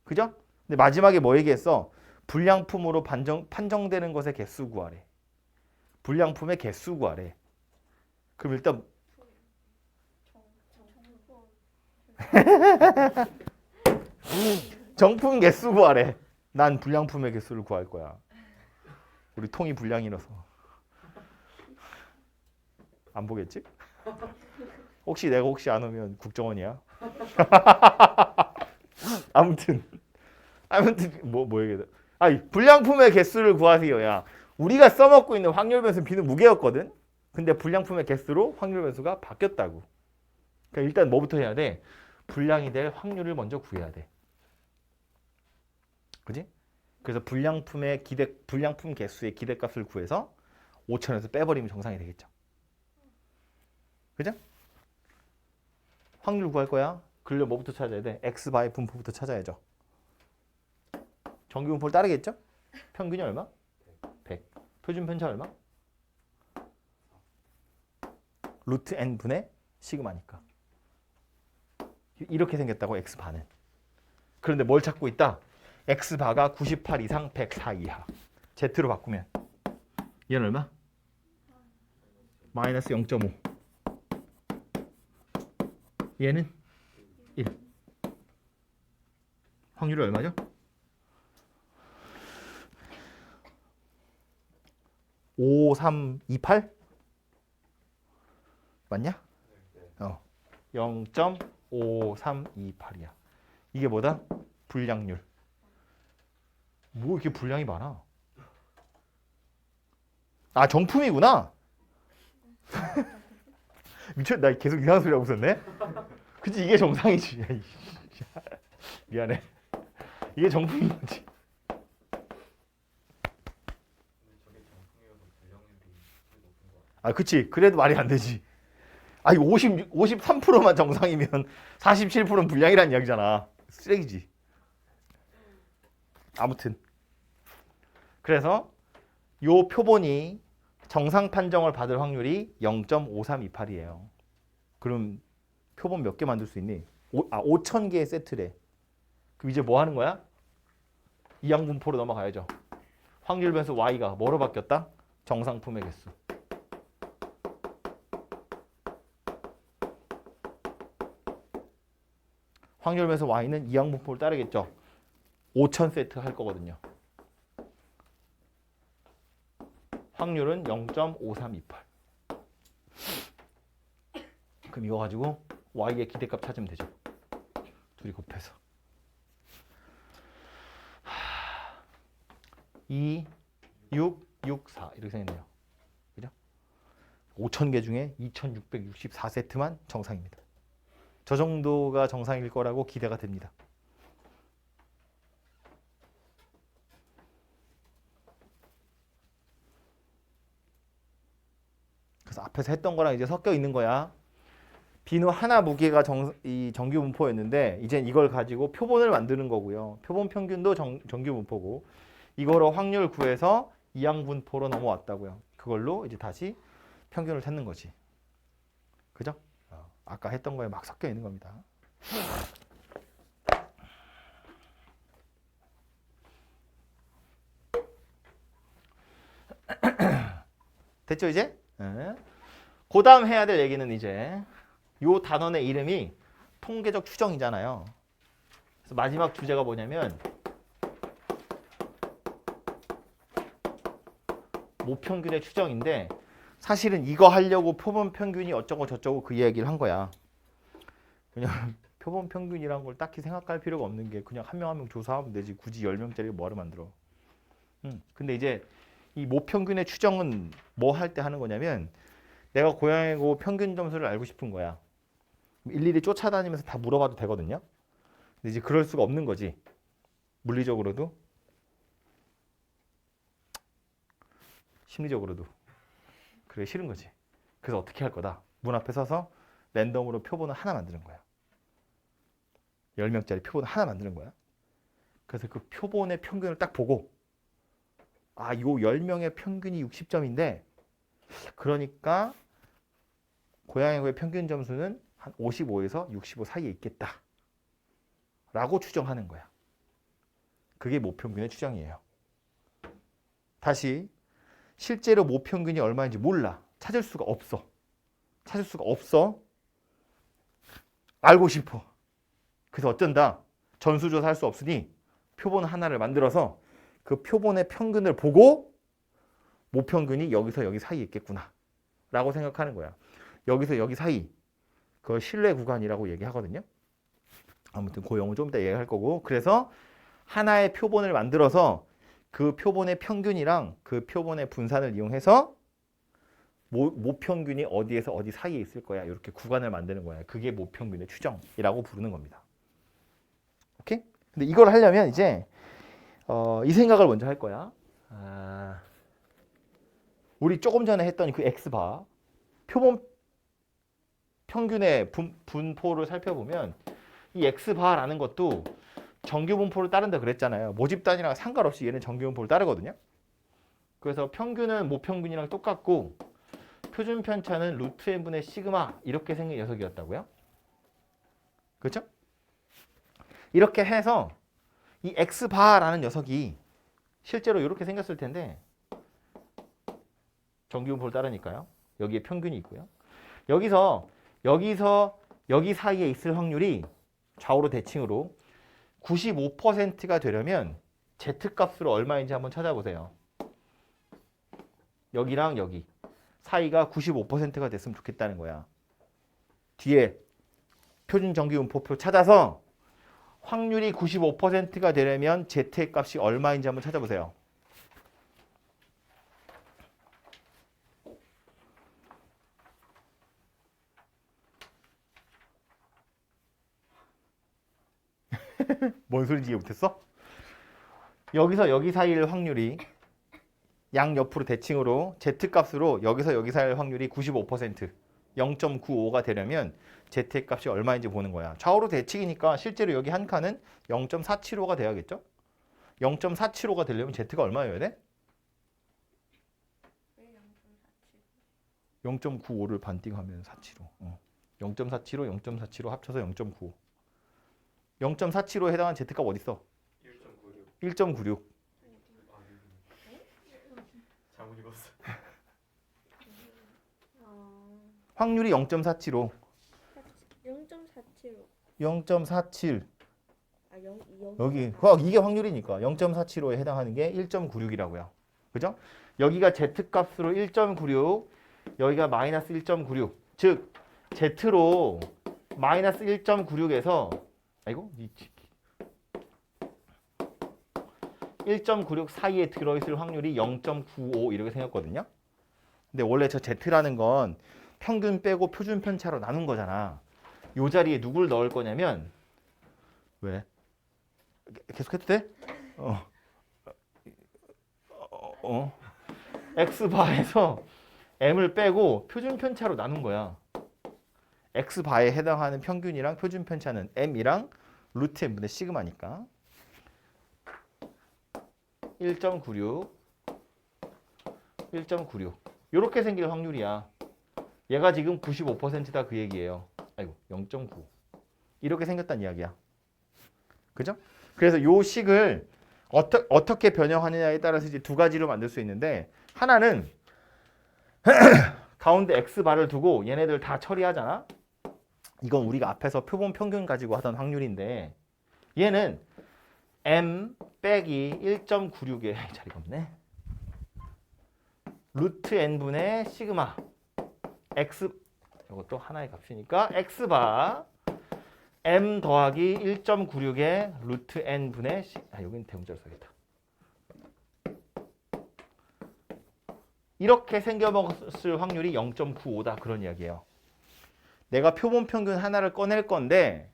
그죠? 근데 마지막에 뭐 얘기했어? 불량품으로 판정되는 것의 개수 구하래. 불량품의 개수 구하래. 그럼 일단 정품 개수 구하래. 난 불량품의 개수를 구할 거야. 우리 통이 불량이라서. 안 보겠지? 내가 안 오면 국정원이야. 아무튼 뭐 얘기해? 아니 불량품의 개수를 구하세요. 야, 우리가 써먹고 있는 확률 변수 b는 무게였거든. 근데 불량품의 개수로 확률 변수가 바뀌었다고. 그러니까 일단 뭐부터 해야 돼? 불량이 될 확률을 먼저 구해야 돼. 그지? 그래서 불량품 개수의 기대값을 구해서 5천에서 빼버리면 정상이 되겠죠. 그죠? 확률 구할 거야. 그러려면 뭐부터 찾아야 돼? x바의 분포부터 찾아야죠. 정규 분포를 따르겠죠? 평균이 얼마? 100. 표준 편차 얼마? 루트 n 분의 시그마니까. 이렇게 생겼다고 x바는. 그런데 뭘 찾고 있다? x바가 98 이상 104 이하. z로 바꾸면 얘는 얼마? 마이너스 0.5. 얘는 1. 확률이 얼마죠? 5328? 맞냐? 0.5328이야. 이게 뭐다? 불량률. 뭐 이렇게 불량이 많아? 아, 정품이구나. 미쳤, 나 계속 이상한 소리 하고 있었네. 그치, 이게 정상이지. 미안해. 이게 정품인 거지. 아, 그치. 그래도 말이 안 되지. 아니, 53%만 정상이면 47%는 불량이라는 이야기잖아. 쓰레기지. 아무튼. 그래서 요 표본이 정상 판정을 받을 확률이 0.5328이에요. 그럼 표본 몇 개 만들 수 있니? 5,000개의 세트래. 그럼 이제 뭐 하는 거야? 이항분포로 넘어가야죠. 확률 변수 y가 뭐로 바뀌었다? 정상품의 개수. 확률 변수 y는 이항분포를 따르겠죠. 5,000세트 할 거거든요. 확률은 0.5328. 그럼 이거 가지고 y의 기대값 찾으면 되죠. 둘이 곱해서 2, 6, 6, 4 이렇게 생겼네요. 그죠? 5,000개 중에 2,664세트만 정상입니다. 저 정도가 정상일 거라고 기대가 됩니다. 그래서 앞에서 했던 거랑 이제 섞여 있는 거야. 비누 하나 무게가 이 정규 분포였는데 이젠 이걸 가지고 표본을 만드는 거고요. 표본 평균도 정규 분포고 이거로 확률 구해서 이항 분포로 넘어왔다고요. 그걸로 이제 다시 평균을 찾는 거지. 그죠? 아까 했던 거에 막 섞여 있는 겁니다. 됐죠 이제? 네. 그 다음 해야 될 얘기는 이제 요 단원의 이름이 통계적 추정이잖아요. 그래서 마지막 주제가 뭐냐면 모평균의 추정인데 사실은 이거 하려고 표본 평균이 어쩌고 저쩌고 그 얘기를 한 거야. 그냥 표본 평균이란 걸 딱히 생각할 필요가 없는 게 그냥 한 명 한 명 조사하면 되지. 굳이 10명짜리 뭐하러 만들어. 근데 이제 이 모평균의 추정은 뭐 할 때 하는 거냐면 내가 고양이고 평균 점수를 알고 싶은 거야. 일일이 쫓아다니면서 다 물어봐도 되거든요. 근데 이제 그럴 수가 없는 거지. 물리적으로도 심리적으로도. 그래 싫은 거지. 그래서 어떻게 할 거다. 문 앞에 서서 랜덤으로 표본을 하나 만드는 거야. 10명짜리 표본을 하나 만드는 거야. 그래서 그 표본의 평균을 딱 보고 아, 요 10명의 평균이 60점인데 그러니까 고양이의 평균 점수는 한 55에서 65 사이에 있겠다. 라고 추정하는 거야. 그게 모평균의 추정이에요. 다시 실제로 모평균이 얼마인지 몰라. 찾을 수가 없어. 찾을 수가 없어. 알고 싶어. 그래서 어쩐다. 전수조사 할 수 없으니 표본 하나를 만들어서 그 표본의 평균을 보고 모평균이 여기서 여기 사이에 있겠구나 라고 생각하는 거야. 여기서 여기 사이 그걸 신뢰 구간이라고 얘기하거든요. 아무튼 그 용어 좀 이따 얘기할 거고 그래서 하나의 표본을 만들어서 그 표본의 평균이랑 그 표본의 분산을 이용해서 모평균이 어디에서 어디 사이에 있을 거야. 이렇게 구간을 만드는 거야. 그게 모평균의 추정이라고 부르는 겁니다. 오케이? 근데 이걸 하려면 이제 이 생각을 먼저 할 거야. 우리 조금 전에 했던 그 X바 표본 평균의 분포를 살펴보면 이 X바라는 것도 정규 분포를 따른다 그랬잖아요. 모집 단위랑 상관없이 얘는 정규 분포를 따르거든요. 그래서 평균은 모평균이랑 똑같고 표준 편차는 루트 n분의 시그마 이렇게 생긴 녀석이었다고요. 그렇죠? 이렇게 해서 이 X바라는 녀석이 실제로 이렇게 생겼을 텐데 정규 분포를 따르니까요. 여기에 평균이 있고요. 여기서 여기 사이에 있을 확률이 좌우로 대칭으로 95%가 되려면 Z값으로 얼마인지 한번 찾아보세요. 여기랑 여기 사이가 95%가 됐으면 좋겠다는 거야. 뒤에 표준 정규 분포표 찾아서 확률이 95%가 되려면 Z의 값이 얼마인지 한번 찾아보세요. 뭔 소리인지 이해 못했어? 여기서 여기 사이일 확률이 양옆으로 대칭으로 Z값으로 여기서 여기 사이일 확률이 95% 0.95가 되려면 Z의 값이 얼마인지 보는 거야. 좌우로 대칭이니까 실제로 여기 한 칸은 0.475가 돼야겠죠? 0.475가 되려면 Z가 얼마여야 돼? 왜 0.47? 0.95를 반띵하면 475. 0.475, 0.475 합쳐서 0.95. 0.475에 해당하는 Z값 어디 있어? 1.96. 잘못 읽었어. 확률이 0.475. 0.47. 0.47. 아, 0. 여기 이게 확률이니까 0.475에 해당하는 게 1.96이라고요. 그죠? 여기가 Z값으로 1.96, 여기가 마이너스 1.96. 즉 Z로 마이너스 1.96에서 아이고 1.96 사이에 들어있을 확률이 0.95 이렇게 생겼거든요. 근데 원래 저 Z라는 건 평균 빼고 표준 편차로 나눈 거잖아. 요 자리에 누굴 넣을 거냐면 왜? 계속 해도 돼? X바에서 M을 빼고 표준 편차로 나눈 거야. X바에 해당하는 평균이랑 표준 편차는 M이랑 루트 M분의 시그마니까 1.96 이렇게 생길 확률이야. 얘가 지금 95%다 그 얘기예요. 아이고 0.9 이렇게 생겼다는 이야기야. 그죠? 그래서 요 식을 어떻게 변형하느냐에 따라서 이제 두 가지로 만들 수 있는데 하나는 가운데 X바를 두고 얘네들 다 처리하잖아. 이건 우리가 앞에서 표본 평균 가지고 하던 확률인데 얘는 M 빼기 1.96에 자리가 없네. 루트 n분의 시그마 x 이것도 하나의 값이니까 x바 m 더하기 1.96의 루트 n분의 여기는 대문자로 써야겠다. 이렇게 생겨먹었을 확률이 0.95다 그런 이야기예요. 내가 표본 평균 하나를 꺼낼 건데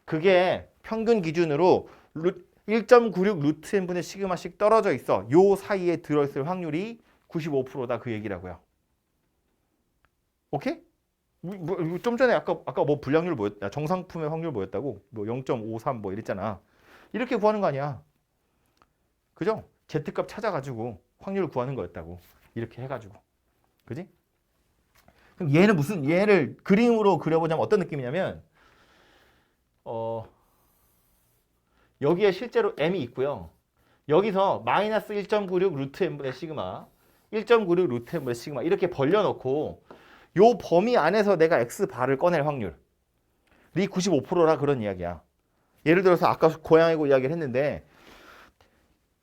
그게 평균 기준으로 1.96 루트 n분의 시그마씩 떨어져 있어. 요 사이에 들어있을 확률이 95%다 그 얘기라고요. 오케이? 좀 전에 아까 뭐 불량률 뭐였다? 정상품의 확률 뭐였다고? 뭐 0.53 뭐 이랬잖아. 이렇게 구하는 거 아니야. 그죠? Z값 찾아가지고 확률을 구하는 거였다고. 이렇게 해가지고. 그지? 그럼 얘를 그림으로 그려보자면 어떤 느낌이냐면 여기에 실제로 m이 있고요. 여기서 마이너스 1.96 루트 n분의 시그마 1.96 루트 n분의 시그마 이렇게 벌려놓고 요 범위 안에서 내가 x바를 꺼낼 확률이 95%라 그런 이야기야. 예를 들어서 아까 고양이고 이야기를 했는데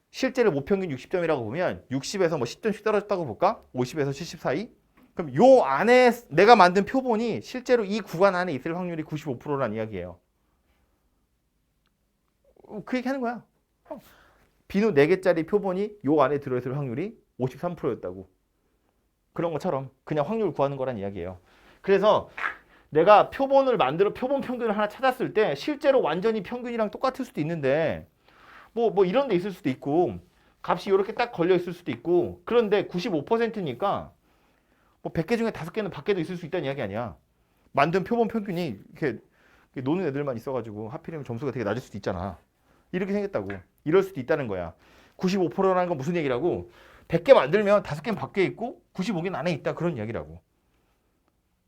실제로 모평균 60점이라고 보면 60에서 뭐 10점씩 떨어졌다고 볼까? 50에서 70 사이? 그럼 요 안에 내가 만든 표본이 실제로 이 구간 안에 있을 확률이 95%란 이야기예요. 그 얘기 하는 거야. 비누 4개짜리 표본이 요 안에 들어있을 확률이 53%였다고. 그런 것처럼 그냥 확률 구하는 거란 이야기예요. 그래서 내가 표본 평균을 하나 찾았을 때 실제로 완전히 평균이랑 똑같을 수도 있는데 뭐 이런 데 있을 수도 있고 값이 이렇게 딱 걸려 있을 수도 있고 그런데 95%니까 뭐 100개 중에 5개는 밖에도 있을 수 있다는 이야기 아니야. 만든 표본 평균이 이렇게 노는 애들만 있어가지고 하필이면 점수가 되게 낮을 수도 있잖아. 이렇게 생겼다고. 이럴 수도 있다는 거야. 95%라는 건 무슨 얘기라고? 100개 만들면 5개는 밖에 있고 95개는 안에 있다. 그런 이야기라고.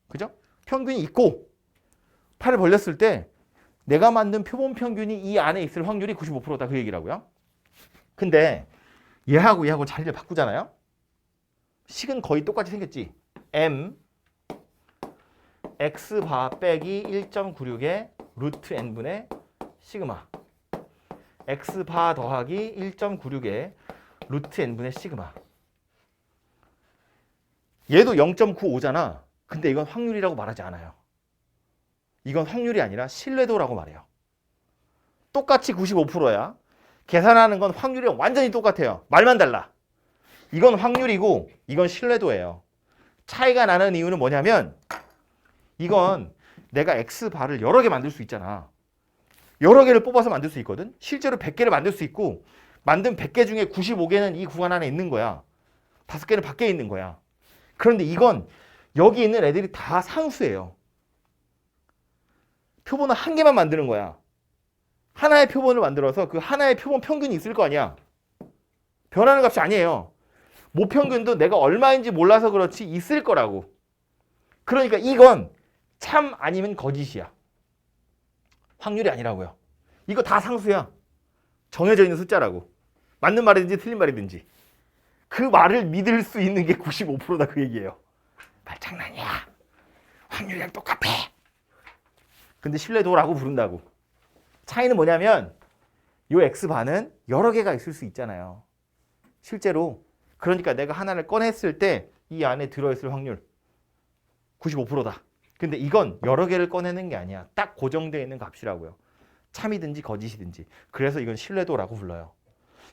그죠? 평균이 있고 팔을 벌렸을 때 내가 만든 표본 평균이 이 안에 있을 확률이 95%다. 그 얘기라고요. 근데 얘하고 자리를 바꾸잖아요. 식은 거의 똑같이 생겼지. m x바 빼기 1.96의 루트 n분의 시그마 x바 더하기 1.96의 루트 n분의 시그마. 얘도 0.95잖아. 근데 이건 확률이라고 말하지 않아요. 이건 확률이 아니라 신뢰도라고 말해요. 똑같이 95%야. 계산하는 건 확률이랑 완전히 똑같아요. 말만 달라. 이건 확률이고 이건 신뢰도예요. 차이가 나는 이유는 뭐냐면 이건 내가 x바를 여러 개 만들 수 있잖아. 여러 개를 뽑아서 만들 수 있거든. 실제로 100개를 만들 수 있고 만든 100개 중에 95개는 이 구간 안에 있는 거야. 5개는 밖에 있는 거야. 그런데 이건 여기 있는 애들이 다 상수예요. 표본은 한 개만 만드는 거야. 하나의 표본을 만들어서 그 하나의 표본 평균이 있을 거 아니야. 변하는 값이 아니에요. 모평균도 내가 얼마인지 몰라서 그렇지 있을 거라고. 그러니까 이건 참 아니면 거짓이야. 확률이 아니라고요. 이거 다 상수야. 정해져 있는 숫자라고. 맞는 말이든지 틀린 말이든지. 그 말을 믿을 수 있는 게 95%다 그 얘기예요. 말장난이야. 확률이랑 똑같아. 근데 신뢰도라고 부른다고. 차이는 뭐냐면 요 x바는 여러 개가 있을 수 있잖아요. 실제로. 그러니까 내가 하나를 꺼냈을 때 이 안에 들어있을 확률 95%다. 근데 이건 여러 개를 꺼내는 게 아니야. 딱 고정되어 있는 값이라고요. 참이든지 거짓이든지. 그래서 이건 신뢰도라고 불러요.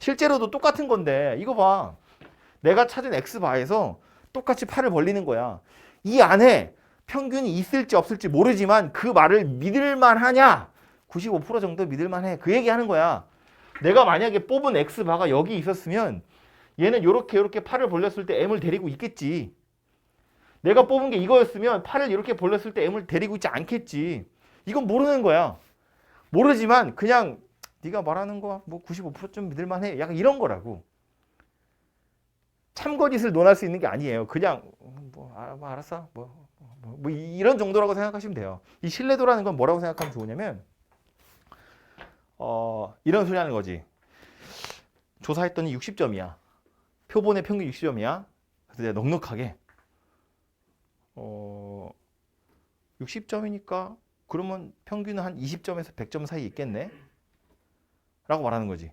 실제로도 똑같은 건데 이거 봐. 내가 찾은 x바에서 똑같이 팔을 벌리는 거야. 이 안에 평균이 있을지 없을지 모르지만 그 말을 믿을만 하냐? 95% 정도 믿을만 해. 그 얘기하는 거야. 내가 만약에 뽑은 x바가 여기 있었으면 얘는 요렇게 팔을 벌렸을 때 m을 데리고 있겠지. 내가 뽑은 게 이거였으면 팔을 이렇게 벌렸을 때 m을 데리고 있지 않겠지. 이건 모르는 거야. 모르지만 그냥 네가 말하는 거 뭐 95%좀 믿을만 해. 약간 이런 거라고. 참거짓을 논할 수 있는 게 아니에요. 그냥 뭐 알았어. 뭐 이런 정도라고 생각하시면 돼요. 이 신뢰도라는 건 뭐라고 생각하면 좋으냐면 이런 소리 하는 거지. 조사했더니 60점이야. 표본의 평균 60점이야. 그래서 내가 넉넉하게 60점이니까 그러면 평균은 한 20점에서 100점 사이 있겠네? 라고 말하는 거지.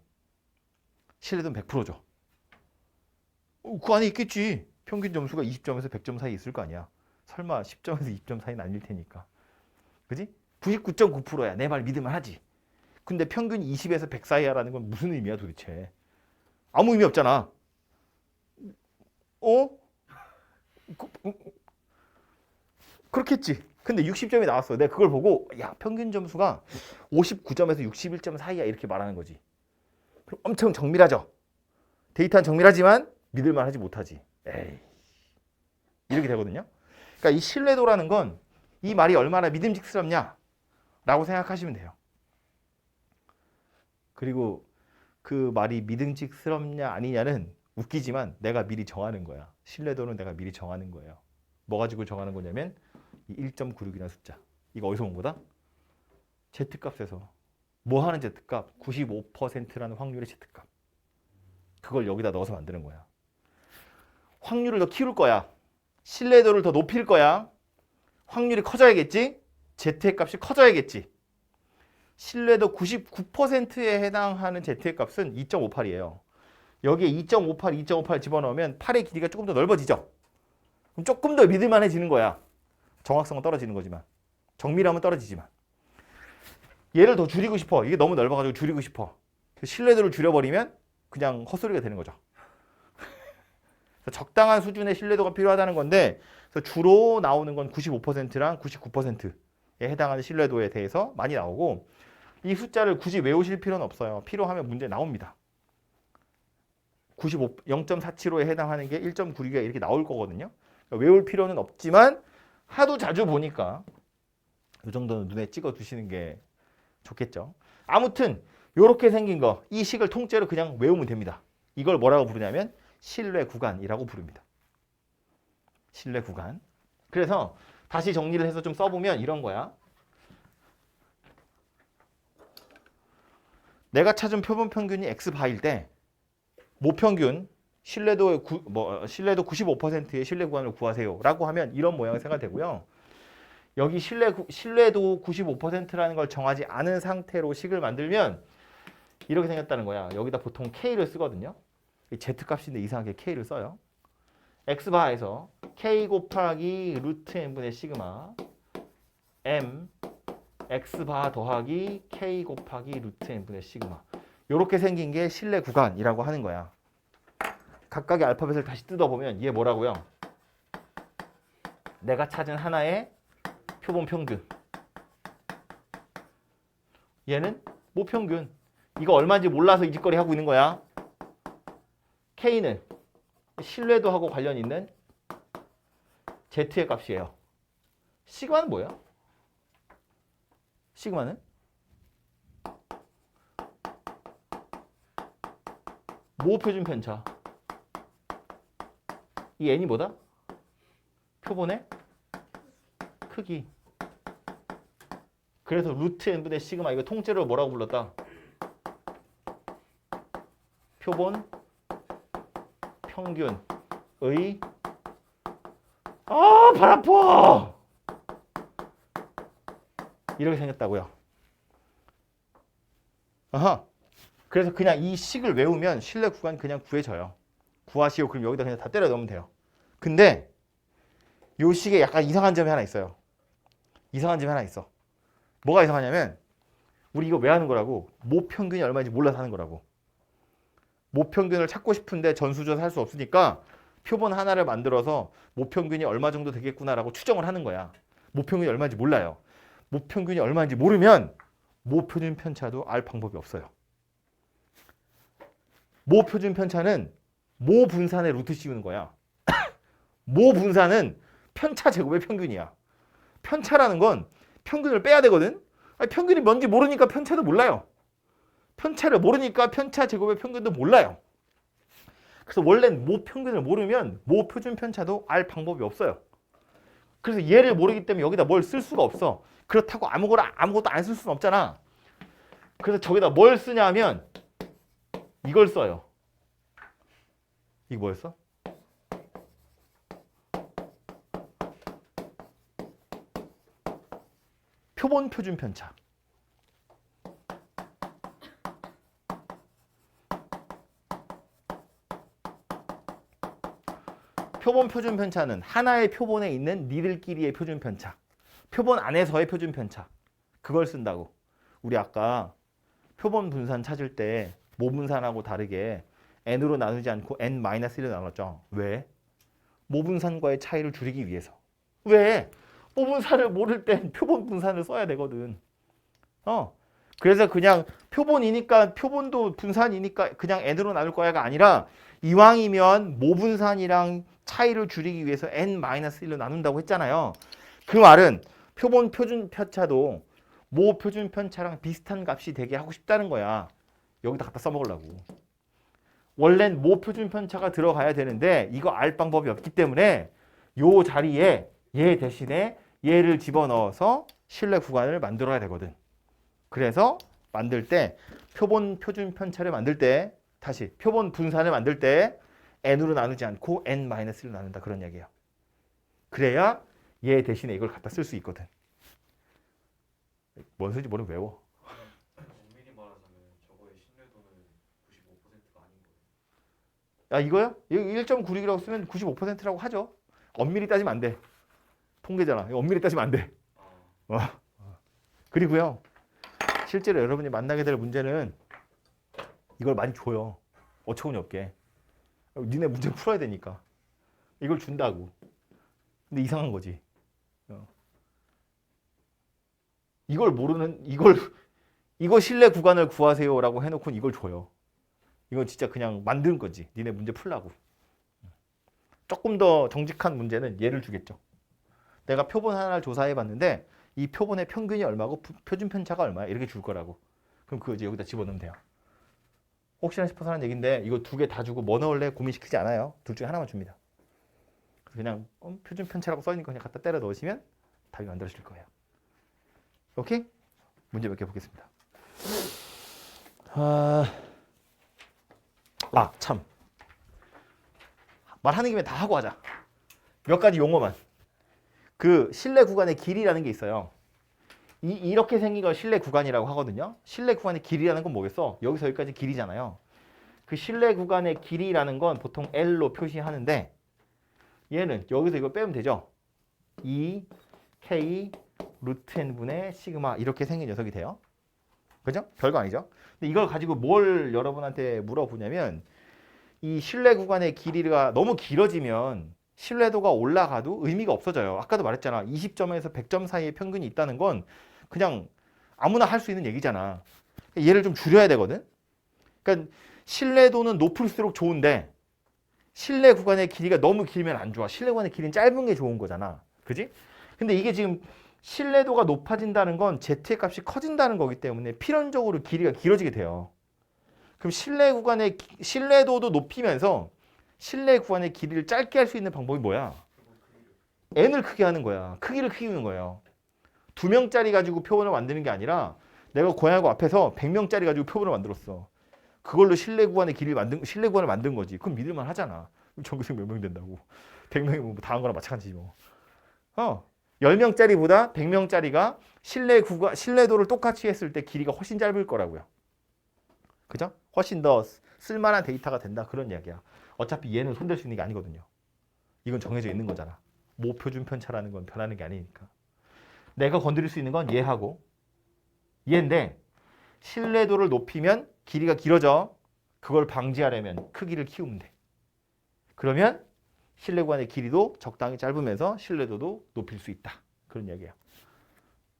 신뢰도는 100%죠. 그 안에 있겠지. 평균 점수가 20점에서 100점 사이 있을 거 아니야. 설마 10점에서 20점 사이는 아닐 테니까. 그지? 99.9%야. 내 말 믿으면 하지. 근데 평균 20에서 100 사이야라는 건 무슨 의미야 도대체? 아무 의미 없잖아. 그렇겠지. 근데 60점이 나왔어. 내가 그걸 보고 야 평균 점수가 59점에서 61점 사이야 이렇게 말하는 거지. 그럼 엄청 정밀하죠. 데이터는 정밀하지만 믿을만 하지 못하지. 에이. 이렇게 되거든요. 그러니까 이 신뢰도라는 건 이 말이 얼마나 믿음직스럽냐 라고 생각하시면 돼요. 그리고 그 말이 믿음직스럽냐 아니냐는 웃기지만 내가 미리 정하는 거야. 신뢰도는 내가 미리 정하는 거예요. 뭐 가지고 정하는 거냐면 이 1.96이라는 숫자. 이거 어디서 온 거다? Z값에서. 뭐 하는 Z값? 95%라는 확률의 Z값. 그걸 여기다 넣어서 만드는 거야. 확률을 더 키울 거야. 신뢰도를 더 높일 거야. 확률이 커져야겠지? Z의 값이 커져야겠지. 신뢰도 99%에 해당하는 Z의 값은 2.58이에요. 여기에 2.58 집어넣으면 8의 길이가 조금 더 넓어지죠? 그럼 조금 더 믿을만해지는 거야. 정확성은 떨어지는 거지만. 정밀함은 떨어지지만. 얘를 더 줄이고 싶어. 이게 너무 넓어가지고 줄이고 싶어. 신뢰도를 줄여버리면 그냥 헛소리가 되는 거죠. 적당한 수준의 신뢰도가 필요하다는 건데 그래서 주로 나오는 건 95%랑 99%에 해당하는 신뢰도에 대해서 많이 나오고 이 숫자를 굳이 외우실 필요는 없어요. 필요하면 문제 나옵니다. 0.47호에 해당하는 게 1.96가 이렇게 나올 거거든요. 그러니까 외울 필요는 없지만 하도 자주 보니까 이 정도는 눈에 찍어 두시는 게 좋겠죠. 아무튼 이렇게 생긴 거, 이 식을 통째로 그냥 외우면 됩니다. 이걸 뭐라고 부르냐면 신뢰 구간이라고 부릅니다. 신뢰 구간. 그래서 다시 정리를 해서 좀 써보면 이런 거야. 내가 찾은 표본 평균이 X바일 때 모평균 신뢰도 95%의 신뢰 구간을 구하세요 라고 하면 이런 모양이 생각되고요. 여기 신뢰도 95%라는 걸 정하지 않은 상태로 식을 만들면 이렇게 생겼다는 거야. 여기다 보통 K를 쓰거든요. Z값인데 이상하게 K를 써요. X바에서 K 곱하기 루트 n분의 시그마 M X바 더하기 K 곱하기 루트 n분의 시그마 이렇게 생긴 게 신뢰 구간이라고 하는 거야. 각각의 알파벳을 다시 뜯어보면 이게 뭐라고요? 내가 찾은 하나의 표본 평균. 얘는 모평균. 이거 얼마인지 몰라서 이 짓거리 하고 있는 거야. K는 신뢰도하고 관련 있는 Z의 값이에요. 시그마는 뭐야? 시그마는 모 표준 편차. 이 n이 뭐다? 표본의 크기. 그래서 루트 n분의 시그마 이거 통째로 뭐라고 불렀다? 표본 평균의 발 아파! 이렇게 생겼다고요. 아하. 그래서 그냥 이 식을 외우면 신뢰 구간 그냥 구해져요. 구하시오. 그럼 여기다 그냥 다 때려 넣으면 돼요. 근데 요 식에 약간 이상한 점이 하나 있어요. 이상한 점이 하나 있어. 뭐가 이상하냐면 우리 이거 왜 하는 거라고? 모평균이 얼마인지 몰라서 하는 거라고. 모평균을 찾고 싶은데 전수조사 할 수 없으니까 표본 하나를 만들어서 모평균이 얼마 정도 되겠구나라고 추정을 하는 거야. 모평균이 얼마인지 몰라요. 모평균이 얼마인지 모르면 모표준 편차도 알 방법이 없어요. 모표준 편차는 모 분산의 루트 씌우는 거야. 모 분산은 편차 제곱의 평균이야. 편차라는 건 평균을 빼야 되거든. 아니, 평균이 뭔지 모르니까 편차도 몰라요. 편차를 모르니까 편차 제곱의 평균도 몰라요. 그래서 원래 모 평균을 모르면 모 표준 편차도 알 방법이 없어요. 그래서 얘를 모르기 때문에 여기다 뭘 쓸 수가 없어. 그렇다고 아무것도 안 쓸 수는 없잖아. 그래서 저기다 뭘 쓰냐면 이걸 써요. 이게 뭐였어? 표본 표준 편차. 표본 표준 편차는 하나의 표본에 있는 니들끼리의 표준 편차. 표본 안에서의 표준 편차. 그걸 쓴다고. 우리 아까 표본 분산 찾을 때 모 분산하고 다르게 n으로 나누지 않고 n-1로 나눴죠. 왜? 모 분산과의 차이를 줄이기 위해서. 왜? 모분산을 모를 땐 표본 분산을 써야 되거든. 그래서 그냥 표본이니까 표본도 분산이니까 그냥 n으로 나눌 거야가 아니라 이왕이면 모분산이랑 차이를 줄이기 위해서 n-1로 나눈다고 했잖아요. 그 말은 표본 표준 편차도 모 표준 편차랑 비슷한 값이 되게 하고 싶다는 거야. 여기다 갖다 써먹으려고. 원래는 모 표준 편차가 들어가야 되는데 이거 알 방법이 없기 때문에 요 자리에 얘 대신에 얘를 집어넣어서 신뢰 구간을 만들어야 되거든. 그래서 만들 때 표본 표준 편차를 만들 때 다시 표본 분산을 만들 때 n으로 나누지 않고 n-1로 나눈다 그런 얘기예요. 그래야 얘 대신에 이걸 갖다 쓸 수 있거든. 뭔 소리인지 모르면 외워. 엄밀히 말하자면 저거의 신뢰도는 95%가 아닌 거예요. 야 이거요? 1.96이라고 쓰면 95%라고 하죠. 엄밀히 따지면 안 돼. 통계잖아. 이거 엄밀히 따지면 안 돼. 그리고요. 실제로 여러분이 만나게 될 문제는 이걸 많이 줘요. 어처구니 없게. 니네 문제 풀어야 되니까. 이걸 준다고. 근데 이상한 거지. 이걸 모르는 이거 신뢰 구간을 구하세요라고 해놓고는 이걸 줘요. 이건 진짜 그냥 만든 거지. 니네 문제 풀라고. 조금 더 정직한 문제는 얘를 주겠죠. 내가 표본 하나를 조사해 봤는데 이 표본의 평균이 얼마고 표준 편차가 얼마야 이렇게 줄 거라고. 그럼 그거 이제 여기다 집어넣으면 돼요. 혹시나 싶어서 하는 얘기인데 이거 두 개 다 주고 뭐 넣을래 고민시키지 않아요. 둘 중에 하나만 줍니다. 그냥 표준 편차라고 써있는 거 그냥 갖다 때려 넣으시면 답이 만들어질 거예요. 오케이? 문제 몇 개 보겠습니다. 참. 말하는 김에 다 하고 하자. 몇 가지 용어만. 그 신뢰 구간의 길이라는 게 있어요. 이렇게 생긴 걸 신뢰 구간이라고 하거든요. 신뢰 구간의 길이라는 건 뭐겠어? 여기서 여기까지 길이잖아요. 그 신뢰 구간의 길이라는 건 보통 L로 표시하는데 얘는 여기서 이거 빼면 되죠. 2K 루트 N분의 시그마 이렇게 생긴 녀석이 돼요. 그죠? 별거 아니죠? 근데 이걸 가지고 뭘 여러분한테 물어보냐면 이 신뢰 구간의 길이가 너무 길어지면 신뢰도가 올라가도 의미가 없어져요. 아까도 말했잖아. 20점에서 100점 사이에 평균이 있다는 건 그냥 아무나 할 수 있는 얘기잖아. 얘를 좀 줄여야 되거든. 그러니까 신뢰도는 높을수록 좋은데 신뢰 구간의 길이가 너무 길면 안 좋아. 신뢰 구간의 길이는 짧은 게 좋은 거잖아. 그지? 근데 이게 지금 신뢰도가 높아진다는 건 Z의 값이 커진다는 거기 때문에 필연적으로 길이가 길어지게 돼요. 그럼 신뢰 구간의 신뢰도도 높이면서 신뢰 구간의 길이를 짧게 할 수 있는 방법이 뭐야? n을 크게 하는 거야. 크기를 키우는 거예요. 2명짜리 가지고 표본을 만드는 게 아니라 내가 고양이고 앞에서 100명짜리 가지고 표본을 만들었어. 그걸로 신뢰 구간의 길이를 신뢰 구간을 만든 거지. 그럼 믿을만 하잖아. 전교생 몇 명 된다고. 100명이 뭐 다 한 거랑 마찬가지지 뭐. 10명짜리보다 100명짜리가 신뢰도를 똑같이 했을 때 길이가 훨씬 짧을 거라고요. 그죠? 훨씬 더 쓸만한 데이터가 된다. 그런 이야기야. 어차피 얘는 손댈 수 있는 게 아니거든요. 이건 정해져 있는 거잖아. 모표준 편차라는 건 변하는 게 아니니까. 내가 건드릴 수 있는 건 얘하고 얘인데 신뢰도를 높이면 길이가 길어져. 그걸 방지하려면 크기를 키우면 돼. 그러면 신뢰 구간의 길이도 적당히 짧으면서 신뢰도도 높일 수 있다. 그런 이야기예요.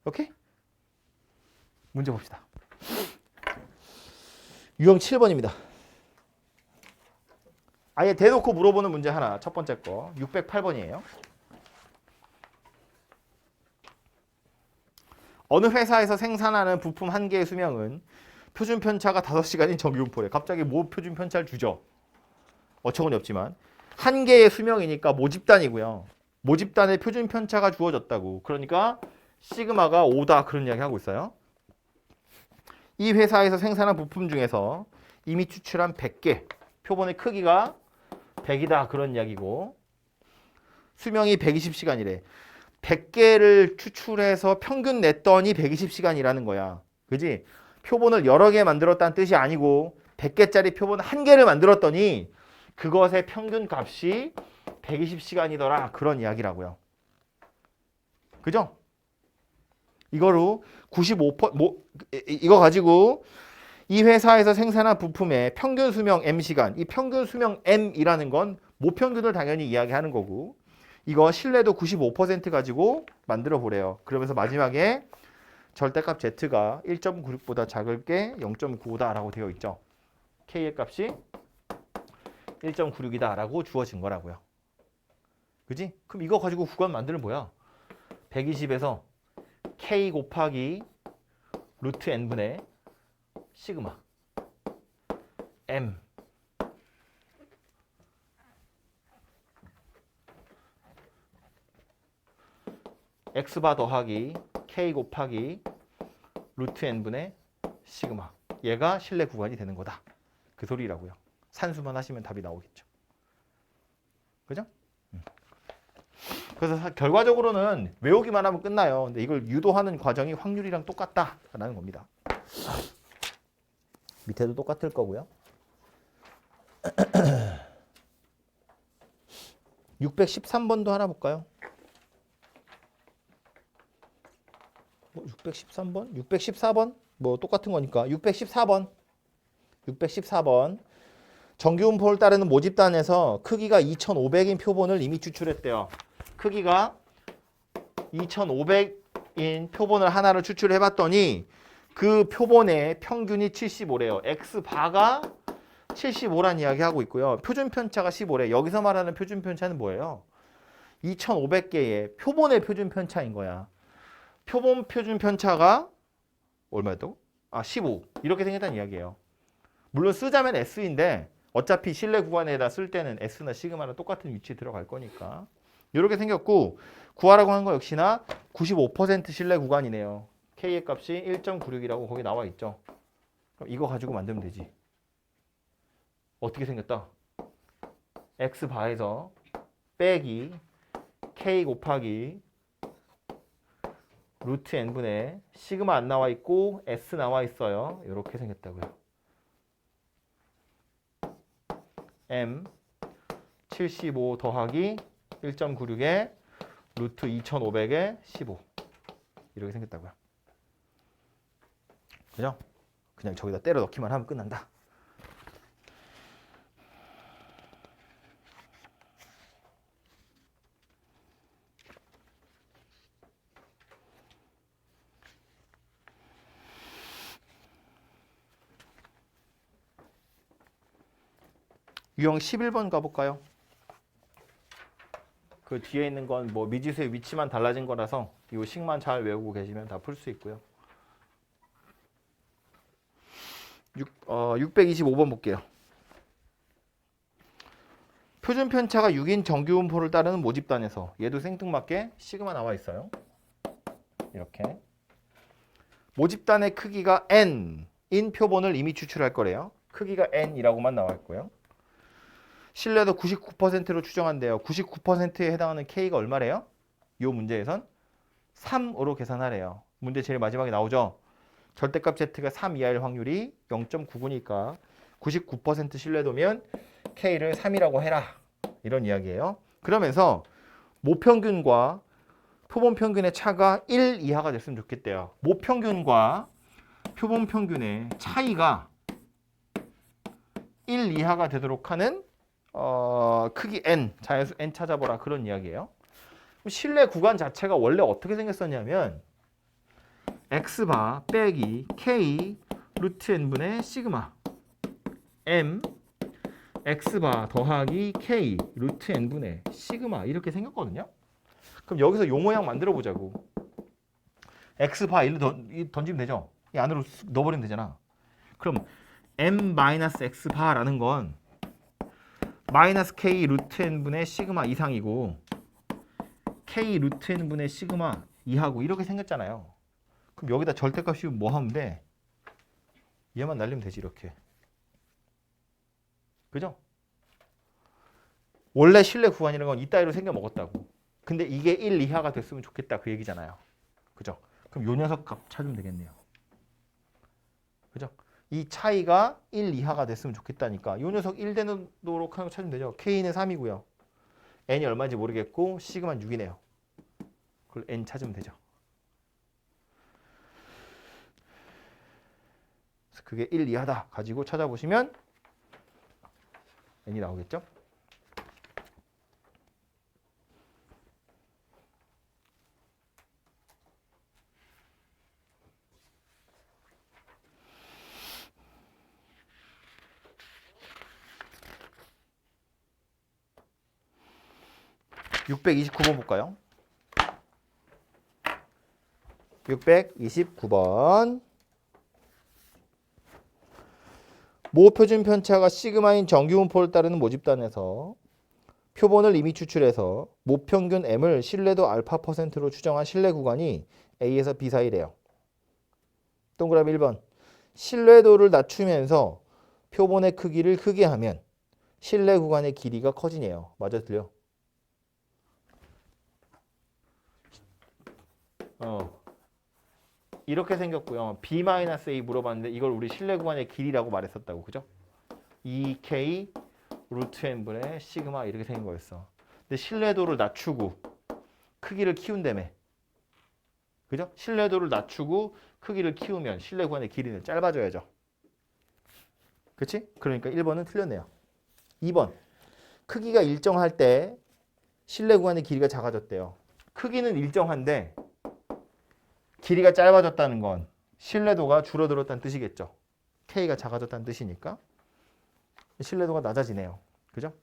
오케이? 문제 봅시다. 유형 7번입니다. 아예 대놓고 물어보는 문제 하나. 첫 번째 거. 608번이에요. 어느 회사에서 생산하는 부품 한 개의 수명은 표준 편차가 5시간인 정규분포래. 갑자기 뭐 표준 편차를 주죠. 어처구니 없지만. 한 개의 수명이니까 모집단이고요. 모집단의 표준 편차가 주어졌다고. 그러니까 시그마가 5다. 그런 이야기 하고 있어요. 이 회사에서 생산한 부품 중에서 이미 추출한 100개. 표본의 크기가 100이다. 그런 이야기고. 수명이 120시간이래. 100개를 추출해서 평균 냈더니 120시간이라는 거야. 그지? 표본을 여러 개 만들었다는 뜻이 아니고 100개짜리 표본 한 개를 만들었더니 그것의 평균 값이 120시간이더라. 그런 이야기라고요. 그죠? 이거로 95% 이거 가지고 이 회사에서 생산한 부품의 평균 수명 M시간, 이 평균 수명 M이라는 건 모평균을 당연히 이야기하는 거고 이거 신뢰도 95% 가지고 만들어 보래요. 그러면서 마지막에 절대값 z가 1.96보다 작을 게 0.95다 라고 되어 있죠. k의 값이 1.96이다 라고 주어진 거라고요. 그지? 그럼 이거 가지고 구간 만들면 뭐야? 120에서 k 곱하기 루트 n분의 시그마 m x바 더하기 k 곱하기 루트 n분의 시그마 얘가 실내 구간이 되는 거다. 그 소리라고요. 산수만 하시면 답이 나오겠죠. 그죠? 그래서 결과적으로는 외우기만 하면 끝나요. 근데 이걸 유도하는 과정이 확률이랑 똑같다라는 겁니다. 밑에도 똑같을 거고요. 613번도 하나 볼까요? 613번? 614번? 뭐 똑같은 거니까 614번. 614번. 정규분포를 따르는 모집단에서 크기가 2500인 표본을 이미 추출했대요. 크기가 2500인 표본을 하나를 추출해 봤더니 그 표본의 평균이 75래요. x바가 75란 이야기 하고 있고요. 표준 편차가 15래. 여기서 말하는 표준 편차는 뭐예요? 2500개의 표본의 표준 편차인 거야. 표본 표준 편차가 얼마였다고? 15. 이렇게 생겼다는 이야기예요. 물론 쓰자면 s인데 어차피 실내 구간에다 쓸 때는 s나 시그마랑 똑같은 위치에 들어갈 거니까. 이렇게 생겼고 구하라고 한 거 역시나 95% 실내 구간이네요. k의 값이 1.96이라고 거기 나와 있죠. 그럼 이거 가지고 만들면 되지. 어떻게 생겼다? x바에서 빼기 k 곱하기 루트 n분의 시그마 안 나와 있고 s 나와 있어요. 이렇게 생겼다고요. m 75 더하기 1.96에 루트 2500에 15 이렇게 생겼다고요. 그죠? 그냥 저기다 때려 넣기만 하면 끝난다. 유형 11번 가볼까요? 그 뒤에 있는 건 뭐 미지수의 위치만 달라진 거라서 이 식만 잘 외우고 계시면 다 풀 수 있고요. 625번 볼게요. 표준 편차가 6인 정규분포를 따르는 모집단에서 얘도 생뚱맞게 시그마 나와 있어요. 이렇게 모집단의 크기가 n인 표본을 이미 추출할 거래요. 크기가 n이라고만 나와 있고요. 신뢰도 99%로 추정한대요. 99%에 해당하는 K가 얼마래요? 이 문제에선 3으로 계산하래요. 문제 제일 마지막에 나오죠. 절대값 Z가 3 이하일 확률이 0.99니까 99% 신뢰도면 K를 3이라고 해라. 이런 이야기예요. 그러면서 모평균과 표본 평균의 차가 1 이하가 됐으면 좋겠대요. 모평균과 표본 평균의 차이가 1 이하가 되도록 하는 크기 n, 자연수 n 찾아보라 그런 이야기예요. 실내 구간 자체가 원래 어떻게 생겼었냐면 x바 빼기 k 루트 n분의 시그마 m x바 더하기 k 루트 n분의 시그마 이렇게 생겼거든요. 그럼 여기서 요 모양 만들어 보자고. x바 1로 던지면 되죠. 이 안으로 쑥 넣어버리면 되잖아. 그럼 m-x바라는 건 마이너스 k 루트 n분의 시그마 이상이고 k 루트 n분의 시그마 이하고 이렇게 생겼잖아요. 그럼 여기다 절대값이 뭐 하면 돼? 얘만 날리면 되지 이렇게. 그죠? 원래 실내 구간이라는 건 이따위로 생겨 먹었다고. 근데 이게 1 이하가 됐으면 좋겠다 그 얘기잖아요. 그죠? 그럼 요 녀석 값 찾으면 되겠네요. 그죠? 이 차이가 1 이하가 됐으면 좋겠다니까 요 녀석 1 되도록 하는 거 찾으면 되죠. K는 3이고요. N이 얼마인지 모르겠고 시그마는 6이네요. 그걸 N 찾으면 되죠. 그래서 그게 1 이하다 가지고 찾아보시면 N이 나오겠죠. 629번 볼까요? 629번. 모 표준 편차가 시그마인 정규 분포를 따르는 모집단에서 표본을 이미 추출해서 모평균 m을 신뢰도 알파 %로 추정한 신뢰 구간이 A에서 B 사이래요. 동그라미 1번. 신뢰도를 낮추면서 표본의 크기를 크게 하면 신뢰 구간의 길이가 커지네요. 맞아, 틀려? 이렇게 생겼고요. B-A 물어봤는데 이걸 우리 신뢰 구간의 길이라고 말했었다고. 그죠? 2K 루트 n분의 시그마 이렇게 생긴 거였어. 근데 신뢰도를 낮추고 크기를 키운다며. 그죠? 신뢰도를 낮추고 크기를 키우면 신뢰 구간의 길이는 짧아져야죠. 그치? 그러니까 1번은 틀렸네요. 2번. 크기가 일정할 때 신뢰 구간의 길이가 작아졌대요. 크기는 일정한데 길이가 짧아졌다는 건 신뢰도가 줄어들었다는 뜻이겠죠. K가 작아졌다는 뜻이니까 신뢰도가 낮아지네요. 그죠?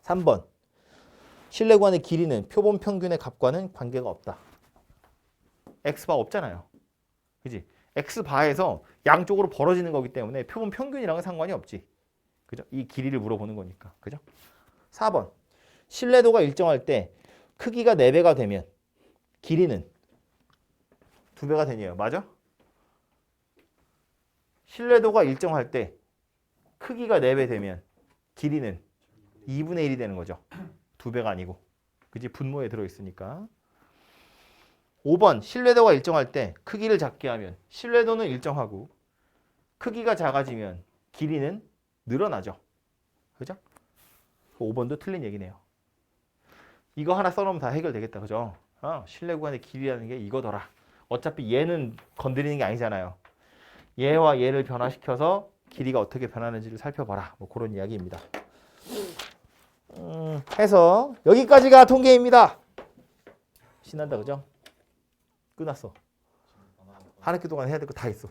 3번. 신뢰 구간의 길이는 표본 평균의 값과는 관계가 없다. X바 없잖아요. 그지? X바에서 양쪽으로 벌어지는 거기 때문에 표본 평균이랑은 상관이 없지. 그죠? 이 길이를 물어보는 거니까. 그죠? 4번. 신뢰도가 일정할 때 크기가 4배가 되면 길이는 2배가 되네요. 맞아? 신뢰도가 일정할 때 크기가 4배 되면 길이는 2분의 1이 되는 거죠. 2배가 아니고. 그지? 분모에 들어있으니까. 5번. 신뢰도가 일정할 때 크기를 작게 하면 신뢰도는 일정하고 크기가 작아지면 길이는 늘어나죠. 그죠? 5번도 틀린 얘기네요. 이거 하나 써놓으면 다 해결되겠다. 그죠? 신뢰 구간의 길이라는 게 이거더라. 어차피 얘는 건드리는 게 아니잖아요. 얘와 얘를 변화시켜서 길이가 어떻게 변하는지를 살펴봐라. 뭐 그런 이야기입니다. 해서 여기까지가 통계입니다. 신난다. 그죠? 끝났어. 한 학기 동안 해야 될 거 다 했어.